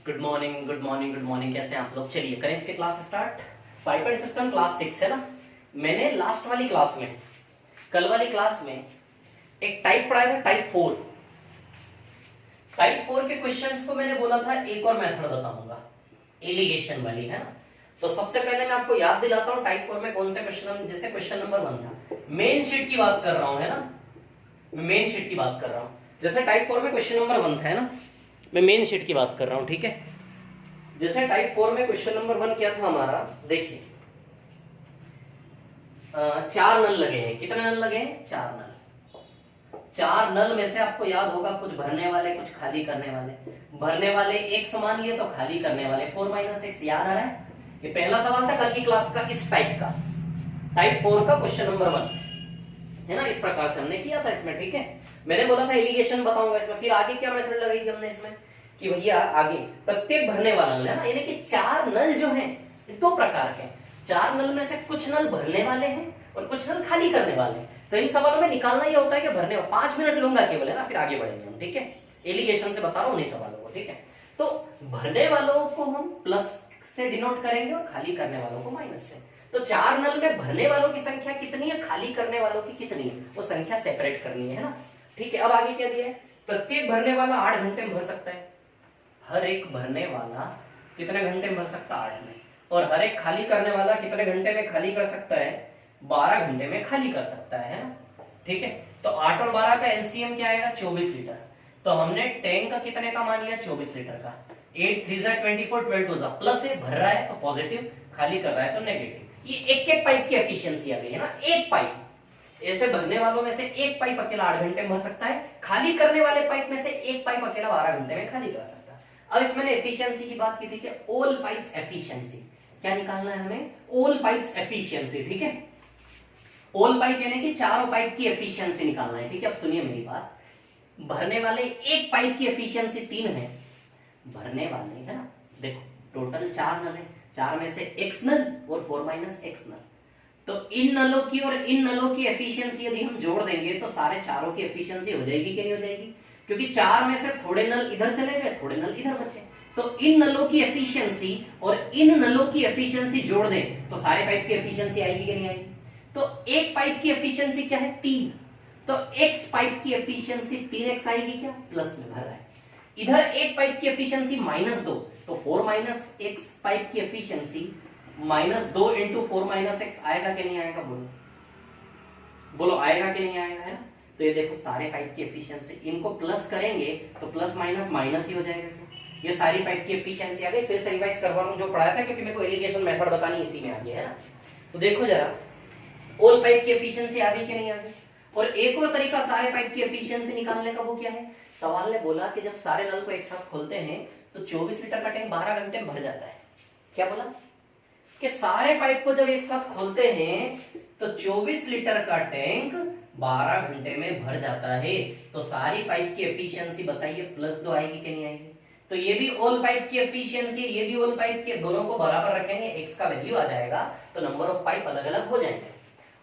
Good morning good morning good morning. कैसे हैं आप लोग? चलिए करें इसके class start. Pipe and system class 6 है ना। मैंने लास्ट वाली क्लास में, कल वाली क्लास में एक टाइप पढ़ाया था, टाइप 4। टाइप 4 के क्वेश्चंस को मैंने बोला था एक और मेथड बताऊंगा, एलिगेशन वाली, है ना। तो सबसे पहले मैं आपको याद दिलाता हूं टाइप 4 में कौन से क्वेश्चन, जैसे क्वेश्चन नंबर 1 था, मेन शीट की बात कर रहा हूं, है ना। मैं मेन शीट की बात कर रहा हूं। जैसे टाइप 4 में क्वेश्चन नंबर 1 था, है ना, मैं मेन शीट की बात कर रहा हूं, ठीक है। जैसे टाइप 4 में क्वेश्चन नंबर 1 क्या था हमारा, देखिए 4 नल लगे हैं। कितने नल लगे हैं? 4 नल। 4 नल में से आपको याद होगा कुछ भरने वाले कुछ खाली करने वाले। भरने वाले एक समान लिए तो खाली करने वाले 4 - 6। याद आ रहा है? ये पहला सवाल था कल की क्लास का, इस टाइप का, टाइप 4 का क्वेश्चन नंबर 1, है ना। इस प्रकार से हमने किया था इसमें, ठीक है। मैंने बोला था एलिगेशन बताऊंगा इसमें। फिर आगे क्या मेथड लगाई थी हमने इसमें कि भैया आगे प्रत्येक भरने वाला नल, है ना, यानी कि 4 नल जो हैं 2 प्रकार के। 4 नल में से कुछ नल भरने वाले हैं और कुछ नल खाली करने वाले हैं। तो इन सवालों में निकालना ये होता है कि भरने, 5 मिनट लूंगा केवल, है ना, फिर आगे बढ़ेंगे हम, ठीक है। एलिगेशन से बता रहा हूं उन्हीं सवालों को, ठीक है। तो भरने वालों को हम प्लस से डिनोट करेंगे और खाली करने वालों को माइनस से। तो 4 नल में भरने वालों की संख्या कितनी है, खाली करने वालों की कितनी है, वो संख्या सेपरेट करनी है ना, ठीक है। अब आगे क्या दिया है, प्रत्येक भरने वाला 8 घंटे में भर सकता है। हर एक भरने वाला कितने घंटे में भर सकता है? 8 में। और हर एक खाली करने वाला कितने घंटे में खाली कर सकता है? 12 घंटे में खाली कर सकता है ना, ठीक है। तो 8 और 12 का एलसीएम क्या आएगा? 24 लीटर। तो हमने टैंक का कितने का मान लिया? 24 लीटर का। 8 3 = 24, 12 2 = प्लस है, भर रहा है तो पॉजिटिव, खाली कर रहा है तो नेगेटिव। ये एक एक पाइप की एफिशिएंसी आ गई है ना। एक पाइप, ऐसे भरने वालों में से एक पाइप अकेला 8 घंटे में भर सकता है, खाली करने वाले पाइप में से एक पाइप अकेला 12 घंटे में खाली कर सकता है। अब इसमें एफिशिएंसी की बात की थी कि ऑल पाइप्स एफिशिएंसी क्या निकालना है हमें? ऑल पाइप्स एफिशिएंसी, ठीक है। ऑल पाइप यानी कि चारों पाइप की एफिशिएंसी निकालना है, ठीक है। अब सुनिए मेरी बात, भरने वाले एक पाइप की एफिशिएंसी 3 है, भरने वाले, है ना, देखो टोटल 4 नल है, 4 में से x नल और 4 - x नल। तो इन नलों की और इन नलों की एफिशिएंसी यदि हम जोड़ देंगे तो सारे चारों की एफिशिएंसी हो जाएगी कि नहीं हो जाएगी? क्योंकि 4 में से थोड़े नल इधर चले गए, थोड़े नल इधर बचे। तो इन नलों की एफिशिएंसी और इन नलों की एफिशिएंसी जोड़ दें तो सारे पाइप की एफिशिएंसी आएगी कि नहीं आएगी? तो एक पाइप की एफिशिएंसी क्या है? 3। तो x पाइप की एफिशिएंसी 3x आएगी क्या? प्लस में भर रहा है। इधर एक पाइप की एफिशिएंसी -2, तो 4 - x पाइप की एफिशिएंसी -2 × 4 - x आएगा कि नहीं आएगा? बोलो बोलो, आएगा कि नहीं आएगा, है ना। तो ये देखो सारे पाइप की एफिशिएंसी, इनको प्लस करेंगे तो प्लस माइनस माइनस ही हो जाएगा क्या? ये सारी पाइप की एफिशिएंसी आ गई। फिर से रिवाइज करवा रहा हूं जो पढ़ाया था, क्योंकि मेरे को एलिगेशन मेथड बतानी इसी में आ गई, है ना। तो देखो जरा, ऑल पाइप की एफिशिएंसी आ गई कि नहीं आ गई? और एक और तरीका सारे पाइप की एफिशिएंसी निकालने का, वो क्या है? सवाल ने बोला कि जब सारे नल को एक साथ खोलते हैं तो 24 लीटर का टैंक 12 घंटे में भर जाता है। क्या बोला? कि सारे पाइप को जब एक साथ खोलते हैं तो 24 लीटर का टैंक 12 घंटे में भर जाता है। तो सारी पाइप की एफिशिएंसी बताइए +2 आएगी कि नहीं आएगी? तो ये भी ऑल पाइप की एफिशिएंसी, ये भी ऑल पाइप की, दोनों को बराबर रखेंगे, x का वैल्यू आ जाएगा तो नंबर ऑफ पाइप अलग अलग हो जाएंगे।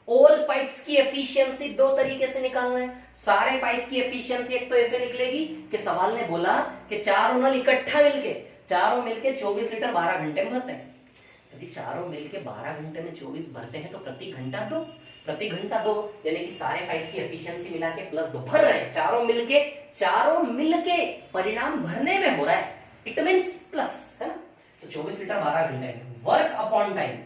ऑल पाइप्स की एफिशिएंसी 2 तरीके से निकालना है। सारे पाइप की एफिशिएंसी एक तो ऐसे निकलेगी कि सवाल ने बोला कि चारों नल इकट्ठा मिलके 24 लीटर 12 घंटे में भरते हैं। यदि चारों मिलके 12 घंटे में 24 भरते हैं तो प्रति घंटा 2, यानी कि सारे पाइप की एफिशिएंसी मिला के +2 भर रहे हैं। चारों मिलके परिणाम भरने में हो रहा है, इट मींस प्लस, है ना। तो 24 लीटर 12 घंटे में। वर्क अपॉन टाइम,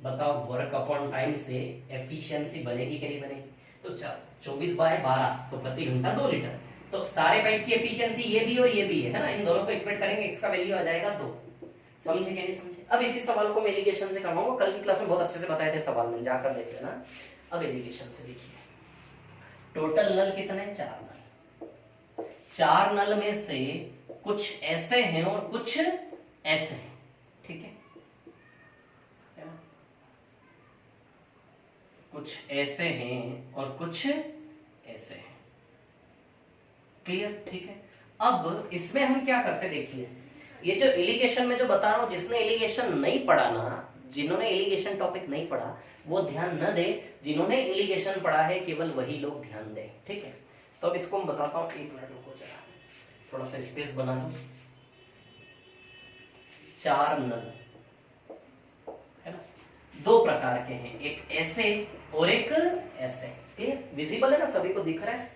बताओ वर्क अपॉन टाइम से एफिशिएंसी बनेगी कि नहीं बनेगी? तो 24/12 तो प्रति घंटा 2 लीटर। तो सारे पाइप की एफिशिएंसी ये भी और ये भी है ना, इन दोनों को इक्वेट करेंगे, x का वैल्यू आ जाएगा 2। समझे कि नहीं समझे? अब इसी सवाल को मैं एलिगेशन से करवाऊंगा, कल की क्लास में बहुत अच्छे से बताए थे सवाल में, जाकर देख लेना। अब एलिगेशन से देखिए, टोटल नल कितने? 4 नल। 4 नल में से कुछ ऐसे हैं और कुछ ऐसे हैं, ठीक है। कुछ ऐसे हैं और कुछ ऐसे हैं, क्लियर, ठीक है। अब इसमें हम क्या करते, देखिए ये जो एलिगेशन में जो बता रहा हूं, जिसने एलिगेशन नहीं पढ़ा ना, जिन्होंने एलिगेशन टॉपिक नहीं पढ़ा वो ध्यान न दे, जिन्होंने एलिगेशन पढ़ा है केवल वही लोग ध्यान दें, ठीक है। तो अब इसको मैं बताता हूं, 1 मिनट रुको जरा, थोड़ा सा स्पेस बना दूं। 4 नल, है ना। 2 प्रकार के हैं, एक ऐसे और एक ऐसे। क्लियर, विजिबल है ना, सभी को दिख रहा है,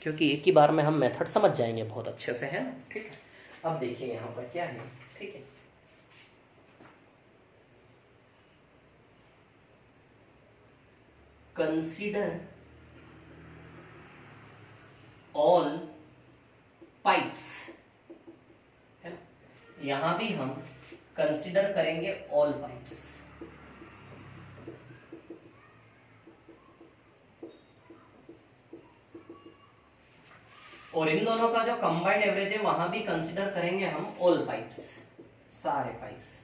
क्योंकि एक ही बार में हम मेथड समझ जाएंगे बहुत अच्छे से, है ना। ठीक है, अब देखिए यहाँ पर क्या है। ठीक है, कंसीडर ऑल पाइप्स, है ना। यहां भी हम कंसीडर करेंगे ऑल पाइप्स। और इन दोनों का जो कंबाइंड एवरेज है वहां भी कंसीडर करेंगे हम ऑल पाइप्स, सारे पाइप्स।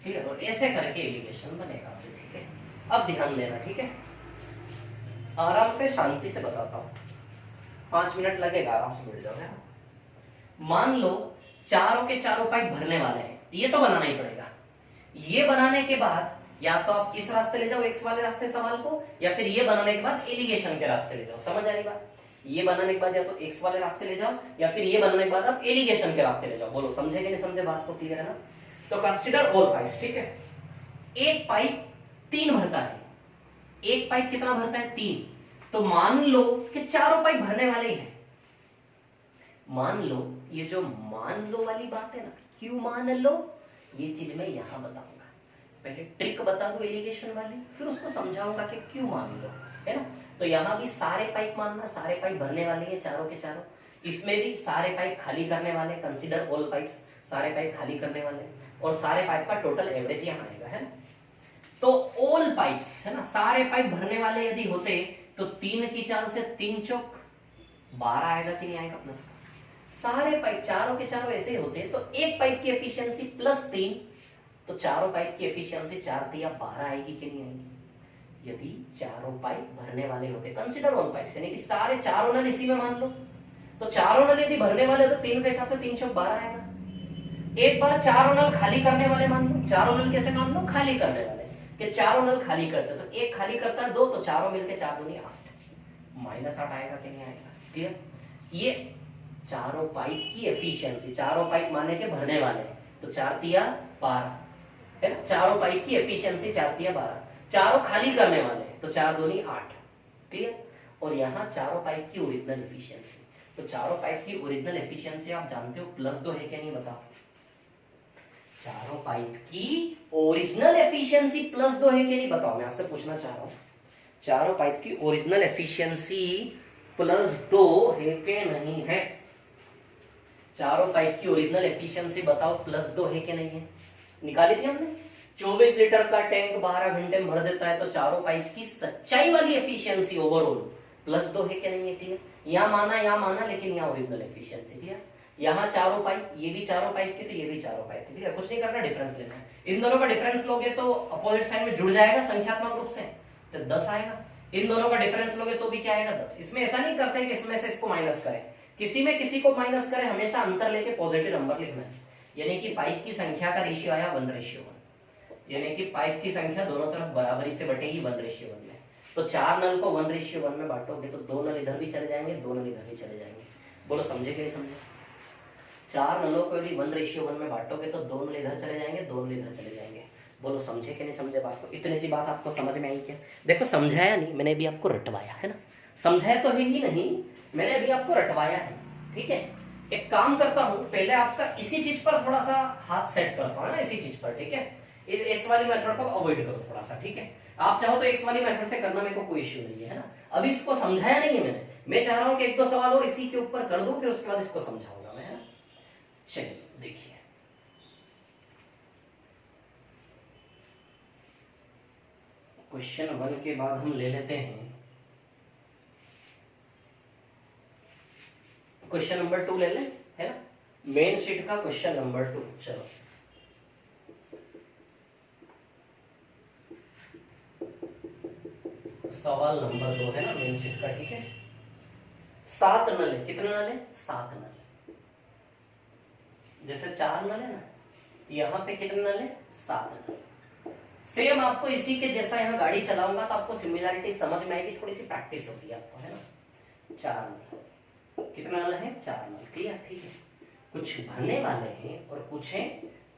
ठीक है, और ऐसे करके एलिवेशन बनेगा। ठीक है, अब ध्यान देना, ठीक है, आराम से शांति से बताता हूं, 5 मिनट लगेगा, आराम से बैठ जाओ, है ना। मान लो चारों के चारों पाइप भरने वाले हैं, ये तो बनाना ही पड़ेगा। ये बनाने के बाद या तो आप इस रास्ते ले जाओ, एक्स वाले रास्ते सवाल को, या फिर ये बनाने के बाद एलिगेशन के रास्ते ले जाओ। समझ आ रही बात? ये बनाने के बाद या तो एक्स वाले रास्ते ले जाओ, या फिर ये बनाने के बाद आप एलिगेशन के रास्ते ले जाओ। बोलो समझे कि नहीं समझे, बात को क्लियर है ना। तो कंसीडर ऑल पाइप्स। ठीक है, एक पाइप 3 भरता है, एक पाइप कितना भरता है? 3। तो मान लो कि चारों पाइप भरने वाले ही हैं। मान लो, ये जो मान लो वाली बात है ना, क्यों मान लो, ये चीज मैं यहां बताऊंगा। पहले ट्रिक बता दूं एलिगेशन वाली, फिर उसको समझाऊंगा कि क्यों मान लो, है ना। तो यहां भी सारे पाइप मानना, सारे पाइप भरने वाले हैं चारों के चारों। इसमें भी सारे पाइप खाली करने वाले, कंसीडर ऑल पाइप्स, सारे पाइप खाली करने वाले, और सारे पाइप का टोटल एवरेज यहां आएगा, है ना। तो ऑल पाइप्स, है ना, सारे पाइप भरने वाले यदि होते तो 3 की चाल से 3 चौक 12 आएगा कि नहीं आएगा प्लस का। सारे पाइप चारों के चारों ऐसे होते तो एक पाइप की एफिशिएंसी +3, तो चारों पाइप की एफिशिएंसी 4 तिया 12 आएगी कि नहीं आएगी। यदि चारों पाइप भरने वाले होते, कंसीडर ऑल पाइप्स, यानी कि सारे चारों नल इसी में मान लो, तो चारों नल यदि भरने वाले तो 3 के हिसाब से 3 चौक 12 आएगा। एक बार चारों नल खाली करने वाले मान लो, चारों नल कैसे मान लो, खाली करने वाले, कि चारों नल खाली करते, तो एक खाली करता है 2, तो चारों मिलके 4 दूनी 8, -8 आएगा कि नहीं आएगा। क्लियर, ये चारों पाइप की एफिशिएंसी, चारों पाइप माने के भरने वाले, तो 4 तिया 12, है ना। चारों पाइप की एफिशिएंसी 4 तिया 12, चारों खाली करने वाले, तो 4 दूनी 8। क्लियर, और यहाँ चारों पाइप की ओरिजिनल एफिशिएंसी, तो चारों पाइप की ओरिजिनल एफिशिएंसी आप जानते हो +2 है क्या नहीं, बताओ। चारों पाइप की ओरिजिनल एफिशिएंसी +2 है कि नहीं, बताओ। मैं आपसे पूछना चाह रहा हूं, चारों पाइप की ओरिजिनल एफिशिएंसी +2 है कि नहीं है। चारों पाइप की ओरिजिनल एफिशिएंसी बताओ, +2 है कि नहीं है। निकाली थी हमने, 24 लीटर का टैंक 12 घंटे में भर देता है, तो चारों पाइप की सच्चाई वाली एफिशिएंसी ओवरऑल +2 है कि नहीं है। क्लियर, यहां माना, लेकिन यहाँ ओरिजिनल एफिशिएंसी। क्लियर, यहाँ चारों पाइप, ये भी चारों पाइप की, तो ये भी चारों पाइप की। कुछ नहीं करना, डिफरेंस लेना है। इन दोनों का डिफरेंस लोगे तो अपोजिट साइन में जुड़ जाएगा संख्यात्मक रूप से, तो 10 आएगा। इन दोनों का डिफरेंस लोगे तो भी क्या आएगा, 10। इसमें ऐसा नहीं करते कि इसमें से इसको माइनस करें, किसी में किसी को माइनस करें, हमेशा अंतर लेके पॉजिटिव नंबर लिखना है। यानी कि पाइप की संख्या का रेशियो आया 1:1, यानी कि पाइप की संख्या दोनों तरफ बराबरी से बटेगी 1:1 में। तो 4 नल को 1:1 में बांटोगे तो 2 नल इधर भी चले जाएंगे, 2 नल इधर भी चले जाएंगे। बोलो समझे कि नहीं समझे। 4 नलों को यदि 1:1 में बांटोगे तो 2 नल इधर चले जाएंगे, 2 नल इधर चले जाएंगे। बोलो समझे कि नहीं समझे बात को। इतनी सी बात आपको समझ में आई क्या? देखो समझाया नहीं, मैंने अभी आपको रटवाया है ना। समझाया तो है ही नहीं, मैंने अभी आपको रटवाया है। ठीक है, एक काम करता हूं, पहले आपका इसी चीज पर थोड़ा सा हाथ सेट करता हूं ना, इसी चीज पर। ठीक है, इस एक्स वाली मेथड को अवॉइड करो थोड़ा सा। ठीक है, आप चाहो तो एक्स वाली मेथड से करना, मेरे को कोई इश्यू नहीं है ना। अभी इसको समझाया नहीं है मैंने, मैं चाह रहा हूं कि 1-2 सवाल और इसी के ऊपर कर दूं, फिर उसके बाद इसको समझाऊंगा मैं, है ना। चलिए देखिए, क्वेश्चन 1 के बाद हम ले लेते हैं क्वेश्चन नंबर 2 ले लें, है ना। मेन शीट का क्वेश्चन नंबर 2। चलो सवाल नंबर 2 है ना मेन शीट का। ठीक है, 7 नल है। कितने नल है? 7 नल। जैसे 4 नल है ना, यहाँ पे कितने नल है? 7 नल। सेम आपको इसी के जैसा यहाँ गाड़ी चलाऊंगा तो आपको सिमिलैरिटी समझ में आएगी, थोड़ी सी प्रैक्टिस होगी आपको, है ना। 4 नल, कितने नल है? 4 नल। क्लियर, ठीक है। कुछ भरने वाले हैं और कुछ है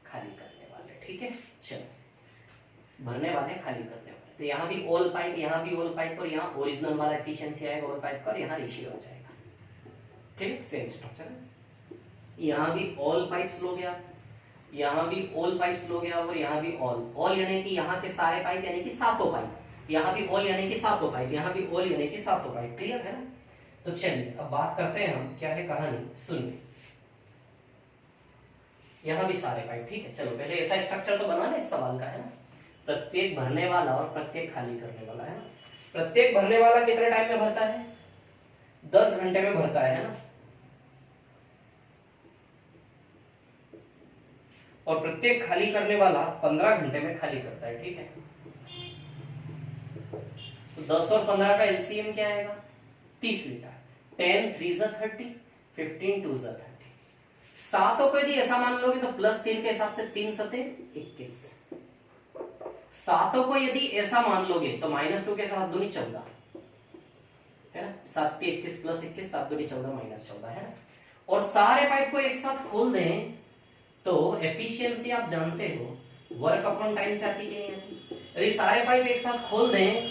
खाली करने वाले। ठीक है, चलो भरने वाले खाली करने वाले, तो यहाँ भी ऑल पाइप, यहाँ भी ऑल पाइप, और यहाँ ओरिजिनल वाला एफिशिएंसी आएगा ऑल पाइप का, और यहाँ रेशियो आ जाएगा। ठीक, सेम स्ट्रक्चर है। यहाँ भी ऑल पाइप्स लोगे आप, यहाँ भी ऑल पाइप्स लोगे आप, और यहाँ भी ऑल यानी कि यहाँ के सारे पाइप यानी कि सातों पाइप, यहाँ भी ऑल यानी कि सातों पाइप, यहाँ भी ऑल यानी कि सातों पाइप। क्लियर है ना? तो चलिए अब बात करते हैं हम, क्या है कहानी, सुनिए। यहाँ भी सारे पाइप। ठीक है, चलो पहले ऐसा स्ट्रक्चर तो बना ले इस सवाल का, है ना? प्रत्येक भरने वाला और प्रत्येक खाली करने वाला, है ना? प्रत्येक भरने वाला कितने टाइम में भरता है? 10 घंटे में भरता है ना? और प्रत्येक खाली करने वाला 15 घंटे में खाली करता है। ठीक है, तो 10 और 15 का एलसीएम क्या आएगा? 30 लीटर। 10 3 30, 15 2 30। सातों को यदि ऐसा मान लोगे तो +3 के हिसाब से 3 सते 21। सातों को यदि ऐसा मान लोगे तो -2 के साथ 2 14, है ना? 7 21 + 21, 7 2 14 -14, है ना? और सारे पाइप को एक साथ खोल दें तो एफिशिएंसी आप जानते हो वर्क अपॉन टाइम से आती कि नहीं आती? यदि सारे पाइप एक साथ खोल दें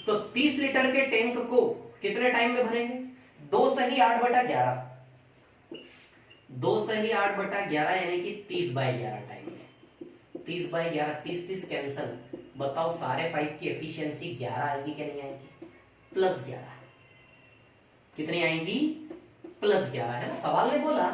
तो 30 लीटर के टैंक को कितने टाइम में भरेंगे? 2 सही 8/11, 2 सही 8/11 यानी कि 30/11 टाइम में। 30/11, 30 कैंसल। बताओ सारे पाइप की एफिशिएंसी 11 आएगी क्या नहीं आएगी? +11। कितनी आएगी? +11, है ना? सवाल ने बोला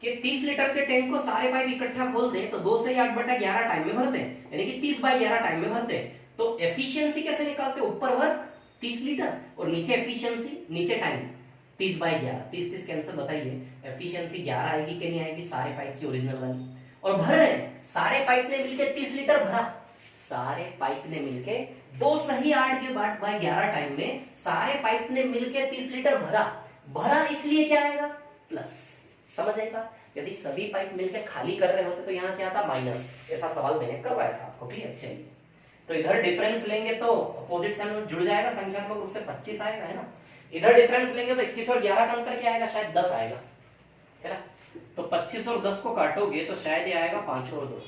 कि 30 लीटर के टैंक को सारे पाइप इकट्ठा खोल दें तो 2 से 8/11 टाइम में भरते हैं, यानी कि 30/11 टाइम में भरते हैं। तो एफिशिएंसी कैसे निकालते? ऊपर वर्क 30 लीटर और नीचे एफिशिएंसी, नीचे टाइम 30/11, 30 कैंसल। बताइए एफिशिएंसी 11 आएगी कि नहीं आएगी? सारे पाइप की ओरिजिनल वाली। और भर रहे हैं, सारे पाइप ने मिलकर 30 लीटर भरा, सारे पाइप ने मिलके 2 सही 8/11 टाइम में सारे पाइप ने मिलकर 30 लीटर भरा, इसलिए क्या आएगा? प्लस। समझ आएगा? यदि सभी पाइप मिलकर खाली कर रहे होते तो यहाँ क्या था? माइनस। ऐसा सवाल मैंने करवाया था आपको। क्लियर? चलिए, तो इधर डिफरेंस लेंगे तो अपोजिट साइन में जुड़ जाएगा, संख्यात्मक रूप से 25 आएगा, है ना? इधर डिफरेंस लेंगे तो 21 और 11 का अंतर क्या आएगा? शायद 10 आएगा, है ना? तो 25 और 10 को काटोगे तो शायद ये आएगा 5 और 2।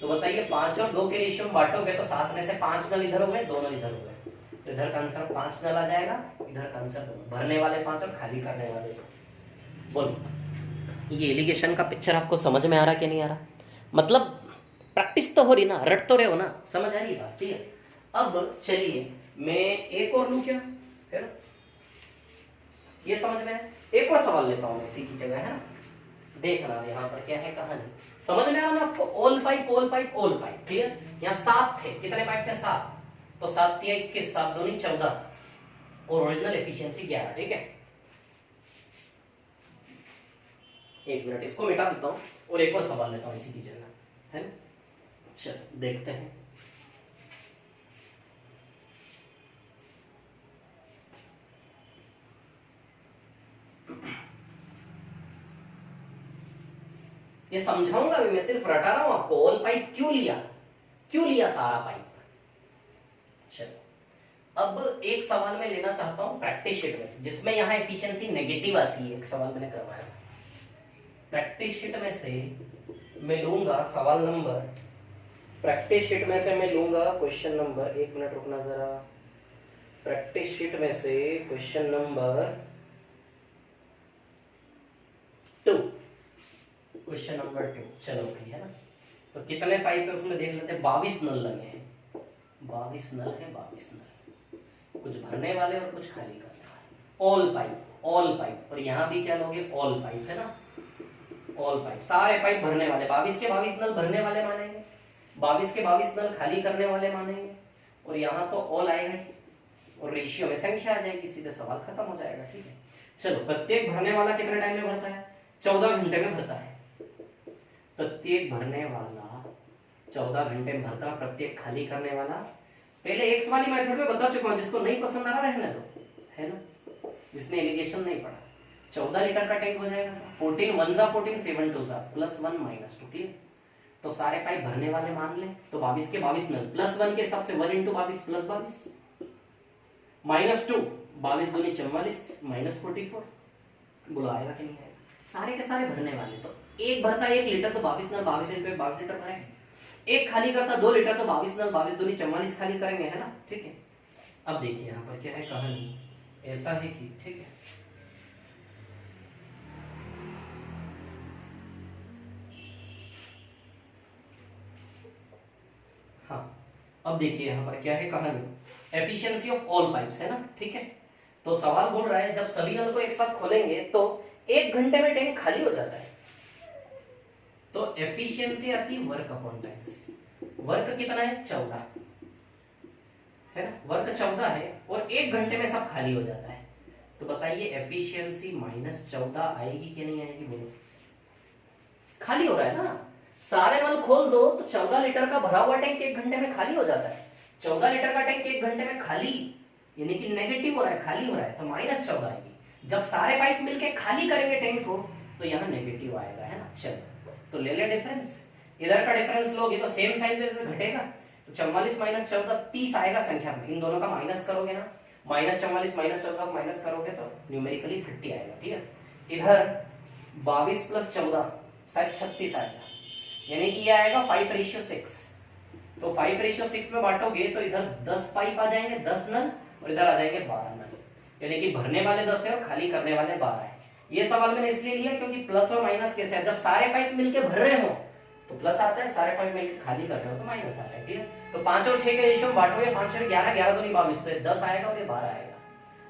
तो बताइए 5 और 2 के रेशियो में बांटोगे तो 7 में से 5 नल इधर हो गए, 2 नल इधर हो गए, तो इधर का आंसर 5 नल आ जाएगा, इधर का आंसर 2। भरने वाले 5 और खाली करने वाले 2। बोलो ये एलिगेशन का पिक्चर आपको समझ में आ रहा कि नहीं आ रहा? मतलब प्रैक्टिस तो हो रही ना, रट तो रहे हो ना, समझ आ रही बात? ठीक है, अब चलिए मैं एक और लूं क्या, है ना? ये समझ में है? एक और सवाल लेता हूं मैं इसी की जगह, है ना? देखना यहाँ पर क्या है कहानी, समझ में आ रहा ना आपको? All pipe all pipe all pipe. Clear? यहाँ 7 थे, कितने पाइप थे? 7। तो 7 × 21, 7 दूनी 14 और ओरिजिनल एफिशिएंसी 11। ठीक है, एक मिनट इसको मिटा देता हूं और एक और सवाल लेता हूं इसी की जगह, है ना? चलो देखते हैं। ये समझाऊंगा भी मैं, सिर्फ रटा रहा हूं आपको। ऑल पाइप क्यों लिया सारा पाइप। चलो अब एक सवाल मैं लेना चाहता हूं प्रैक्टिस शीट में से, जिसमें यहां एफिशिएंसी नेगेटिव आती है। एक सवाल मैंने करवाया था प्रैक्टिस शीट में से, मैं लूंगा सवाल नंबर, प्रैक्टिस शीट में से मैं लूंगा क्वेश्चन नंबर, एक मिनट रुकना जरा, प्रैक्टिस शीट में से क्वेश्चन नंबर 2, क्वेश्चन नंबर 2। चलो भाई, है ना? तो कितने पाइप है उसमें देख लेते हैं। 22 नल लगे हैं, 22 नल है, 22 नल, कुछ भरने वाले और कुछ खाली करने वाले। ऑल पाइप, और यहाँ भी क्या लोगे? ऑल पाइप, है ना? ऑल पाइप, सारे पाइप भरने वाले। 22 के 22 नल भरने वाले मानेंगे, 22 के 22 नल खाली करने वाले मानेंगे, और यहाँ तो ऑल आएगा ही, और रेशियो में संख्या आ जाएगी, सीधे सवाल खत्म हो जाएगा। ठीक है, चलो प्रत्येक भरने वाला कितने टाइम में भरता है? 14 घंटे में भरता है। प्रत्येक भरने वाला 14 घंटे में भरता, प्रत्येक खाली करने वाला। पहले एक्स वाली मेथड में बता चुका हूं, जिसको नहीं पसंद आ रहा रहने दो, है ना? जिसने एलिगेशन नहीं पढ़ा, 14 लीटर का टैंक हो जाएगा। 14 1 * 14 7 2 +1 -2। क्लियर? तो सारे पाइप भरने वाले मान लें तो 22 के 22 नल, +1 के हिसाब से 1 × 22 + 22, -2 22 दूनी 44 -44। बोलो आएगा कि नहीं आएगा? सारे के सारे भरने वाले, तो एक भरता 1 लीटर तो 22 नल 22 लीटर 22 लीटर भरेंगे। एक खाली करता 2 लीटर तो 22 नल 22 दूनी 44 खाली करेंगे, है ना। ठीक है, अब देखिए यहाँ पर क्या है कहानी, ऐसा है कि ठीक है हाँ, अब देखिए यहाँ पर क्या है कहानी, एफिशिएंसी ऑफ ऑल पाइप्स, है ना। ठीक है, तो सवाल बोल रहा है जब सभी नल को एक साथ खोलेंगे तो 1 घंटे में टैंक खाली हो जाता है। तो एफिशिएंसी आती है वर्क अपॉन टाइम से। वर्क कितना है 14, है ना, वर्क 14 है और 1 घंटे में सब खाली हो जाता है। तो बताइए एफिशिएंसी -14 आएगी कि नहीं आएगी, बोलो। खाली हो रहा है ना, सारे नल खोल दो तो 14 लीटर का भरा हुआ टैंक 1 घंटे में खाली हो जाता है। 14 लीटर का टैंक 1 घंटे में खाली, यानी कि नेगेटिव हो रहा है, खाली हो रहा है, तो -14 आएगी। जब सारे पाइप मिलके खाली करेंगे टैंक को तो यहाँ नेगेटिव आएगा, है ना। चलो तो ले ले डिफरेंस, इधर का डिफरेंस लोगे तो सेम साइन से घटेगा, तो 44 - 14 30 आएगा संख्या में। इन दोनों का माइनस करोगे ना, -44 -14 का माइनस करोगे तो न्यूमेरिकली 30 आएगा। क्लियर, इधर 22 + 14 शायद 36 आएगा, यानी कि ये आएगा 5:6। तो 5:6 में बांटोगे तो इधर 10 पाइप आ जाएंगे, 10 नल, और इधर आ जाएंगे 12 नल, यानी कि भरने वाले 10 है और खाली करने वाले 12 है। ये सवाल मैंने इसलिए लिया क्योंकि प्लस और माइनस कैसे है, जब सारे पाइप मिलके भर रहे हो तो प्लस आता है, सारे पाइप मिलके खाली कर रहे हो तो माइनस आता है। ठीक है, तो 5 और 6 के रेशियो में बांटोगे, 5 और 11 11 दूनी 22, तो 10 आएगा और ये 12 आएगा।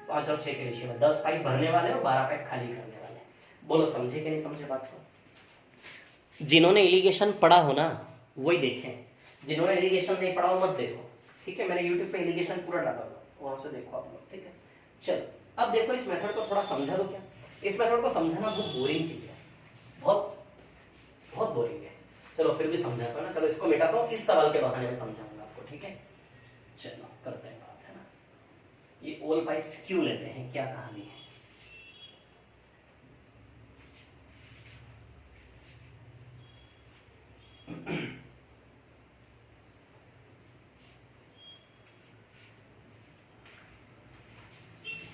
5 और 6 के रेशियो में 10 पाइप भरने वाले और 12 पाइप खाली करने वाले। बोलो समझे कि नहीं समझे बात को। जिन्होंने इरिगेशन पढ़ा हो ना वही देखें, जिन्होंने इरिगेशन नहीं पढ़ा हो मत देखो। ठीक है, मैंने यूट्यूब पे इरिगेशन पूरा डाला हुआ, वहां से देखो आप लोग। ठीक है, चलो अब देखो इस मेथड को थोड़ा समझा दो क्या। इस मेथड को समझाना बहुत बोरिंग चीज है, बहुत बहुत बोरिंग है। चलो फिर भी समझाता हूं ना, चलो इसको मिटाता हूं, इस सवाल के बहाने में समझाऊंगा आपको। ठीक है, चलो करते हैं बात, है ना। ये ऑल पाइप्स क्यों लेते हैं, क्या कहानी है।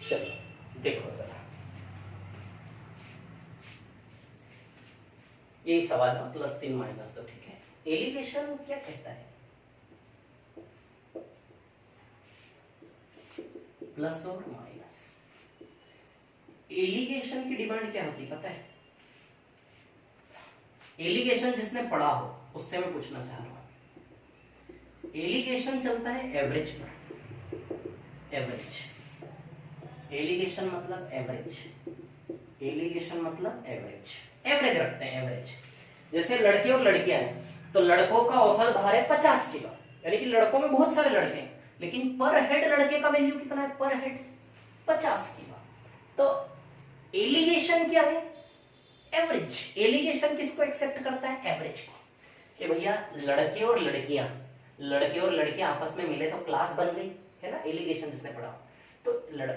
चलो देखो जरा, यही सवाल था, +3 -2। ठीक है, एलिगेशन क्या कहता है, प्लस और माइनस। एलिगेशन की डिमांड क्या होती है पता है, एलिगेशन जिसने पढ़ा हो उससे मैं पूछना चाह रहा हूं। एलिगेशन चलता है एवरेज पर, एवरेज। एलिगेशन मतलब एवरेज, एलिगेशन मतलब एवरेज, एवरेज रखते हैं एवरेज। जैसे लड़के और लड़कियां हैं तो लड़कों का औसत भार है 50 किलो, यानी कि लड़कों में बहुत सारे लड़के हैं लेकिन पर हेड लड़के का वैल्यू कितना है, पर हेड 50 किलो। तो एलिगेशन क्या है, एवरेज। एलिगेशन किसको एक्सेप्ट करता है, एवरेज को, कि भैया लड़के और लड़कियां आपस में मिले तो क्लास बन गई, है ना। एलिगेशन जिसने पढ़ा, तो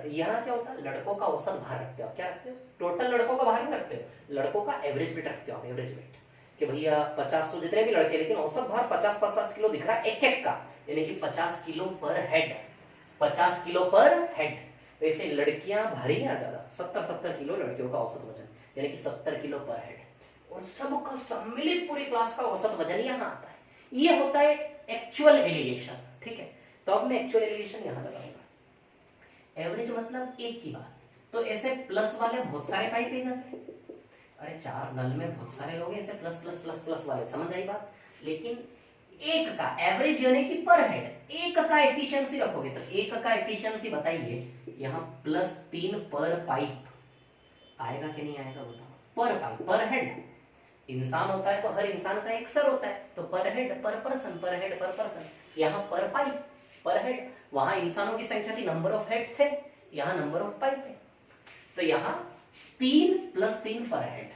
यहाँ क्या होता है, लड़कों का औसत भार रखते हो, क्या रखते हो, टोटल लड़कों का भार नहीं रखते हो, लड़कों का एवरेज वेट रखते हो, एवरेज वेट, कि भैया 50 जितने भी लड़के, लेकिन औसत भार 50-50 किलो दिख रहा है एक एक का, यानी कि 50 किलो पर हेड, 50 किलो पर हेड। वैसे लड़कियां भारी हैं ज्यादा, 70 किलो लड़कियों का औसत वजन, यानी कि 70 किलो पर हेड, और सबका सम्मिलित पूरी क्लास का औसत वजन यहाँ आता है। ये होता है एक्चुअल एलिगेशन। ठीक है, तो अब मैं एक्चुअल एलिगेशन यहाँ लगाऊंगा। एवरेज मतलब एक की बात, तो ऐसे प्लस वाले बहुत सारे पाइप ले जाते हैं, अरे 4 नल में बहुत सारे लोग हैं, ऐसे प्लस प्लस प्लस प्लस वाले, समझ आई बात। लेकिन एक का एवरेज यानी कि पर हेड, एक का एफिशिएंसी रखोगे तो एक का एफिशिएंसी बताइए, यहाँ +3 पर पाइप आएगा कि नहीं आएगा बताओ, पर पाइप, पर हेड। इंसान होता है तो हर इंसान का एक सर होता है, तो पर हेड पर पर्सन, पर हेड पर पर्सन, यहाँ पर पाइप पर हेड। वहां इंसानों की संख्या थी, नंबर ऑफ हेड्स थे, यहाँ नंबर ऑफ पाइप है, तो यहाँ 3 + 3 पर हेड।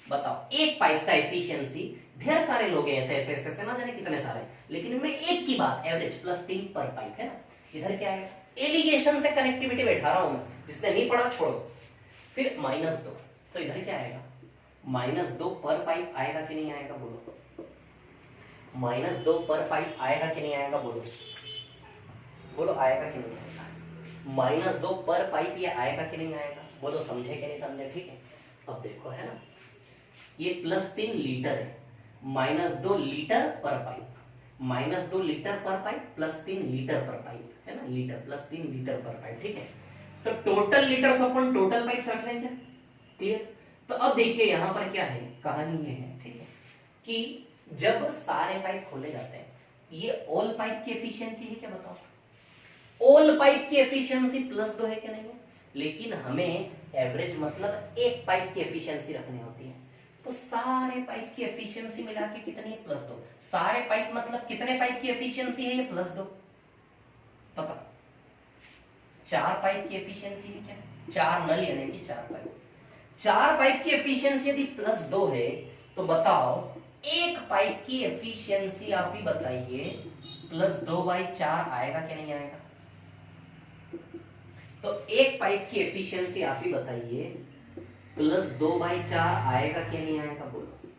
बताओ एक पाइप का एफिशिएंसी, ढेर सारे लोग हैं ऐसे ऐसे ऐसे ना जाने कितने सारे, लेकिन इनमें एक की बात, एवरेज +3 पर पाइप, है ना। इधर क्या है, एलिगेशन से कनेक्टिविटी बैठा रहा हूं मैं, जिसने नहीं पढ़ा छोड़ो। फिर -2, तो इधर क्या आएगा, -2 पर पाइप आएगा कि नहीं आएगा बोलो, -2 पर पाइप आएगा कि नहीं आएगा बोलो, बोलो आएगा कि नहीं आएगा, -2 पर पाइप ये आएगा कि नहीं आएगा, बोलो समझे कि नहीं समझे। ठीक है, अब देखो, है ना, ये +3 लीटर है, -2 लीटर पर पाइप, -2 लीटर पर पाइप +3 लीटर पर पाइप, है ना, लीटर +3 लीटर पर पाइप, ठीक है। तो टोटल लीटर्स अपन टोटल पाइप्स रख लेंगे, क्लियर। तो अब देखिए यहां पर क्या है, कहानी ये है, ठीक है, कि जब सारे पाइप खोले जाते हैं, ये ऑल पाइप की एफिशिएंसी है क्या, बताओ। ऑल पाइप की एफिशिएंसी +2 है क्या, नहीं है। लेकिन हमें एवरेज मतलब एक पाइप की एफिशिएंसी रखनी होती है, तो सारे पाइप की एफिशिएंसी मिला के कितनी है, +2। सारे पाइप मतलब कितने पाइप की एफिशिएंसी है, ये +2, पता। 4 पाइप की एफिशिएंसी है क्या, 4 नल यानी कि 4 पाइप। 4 पाइप की एफिशिएंसी यदि +2 है, तो बताओ एक पाइप की एफिशिएंसी आप ही बताइए, +2/4 आएगा कि नहीं आएगा। तो एक पाइप की एफिशिएंसी आप ही बताइए, +2/4 आएगा कि नहीं आएगा, बोलो।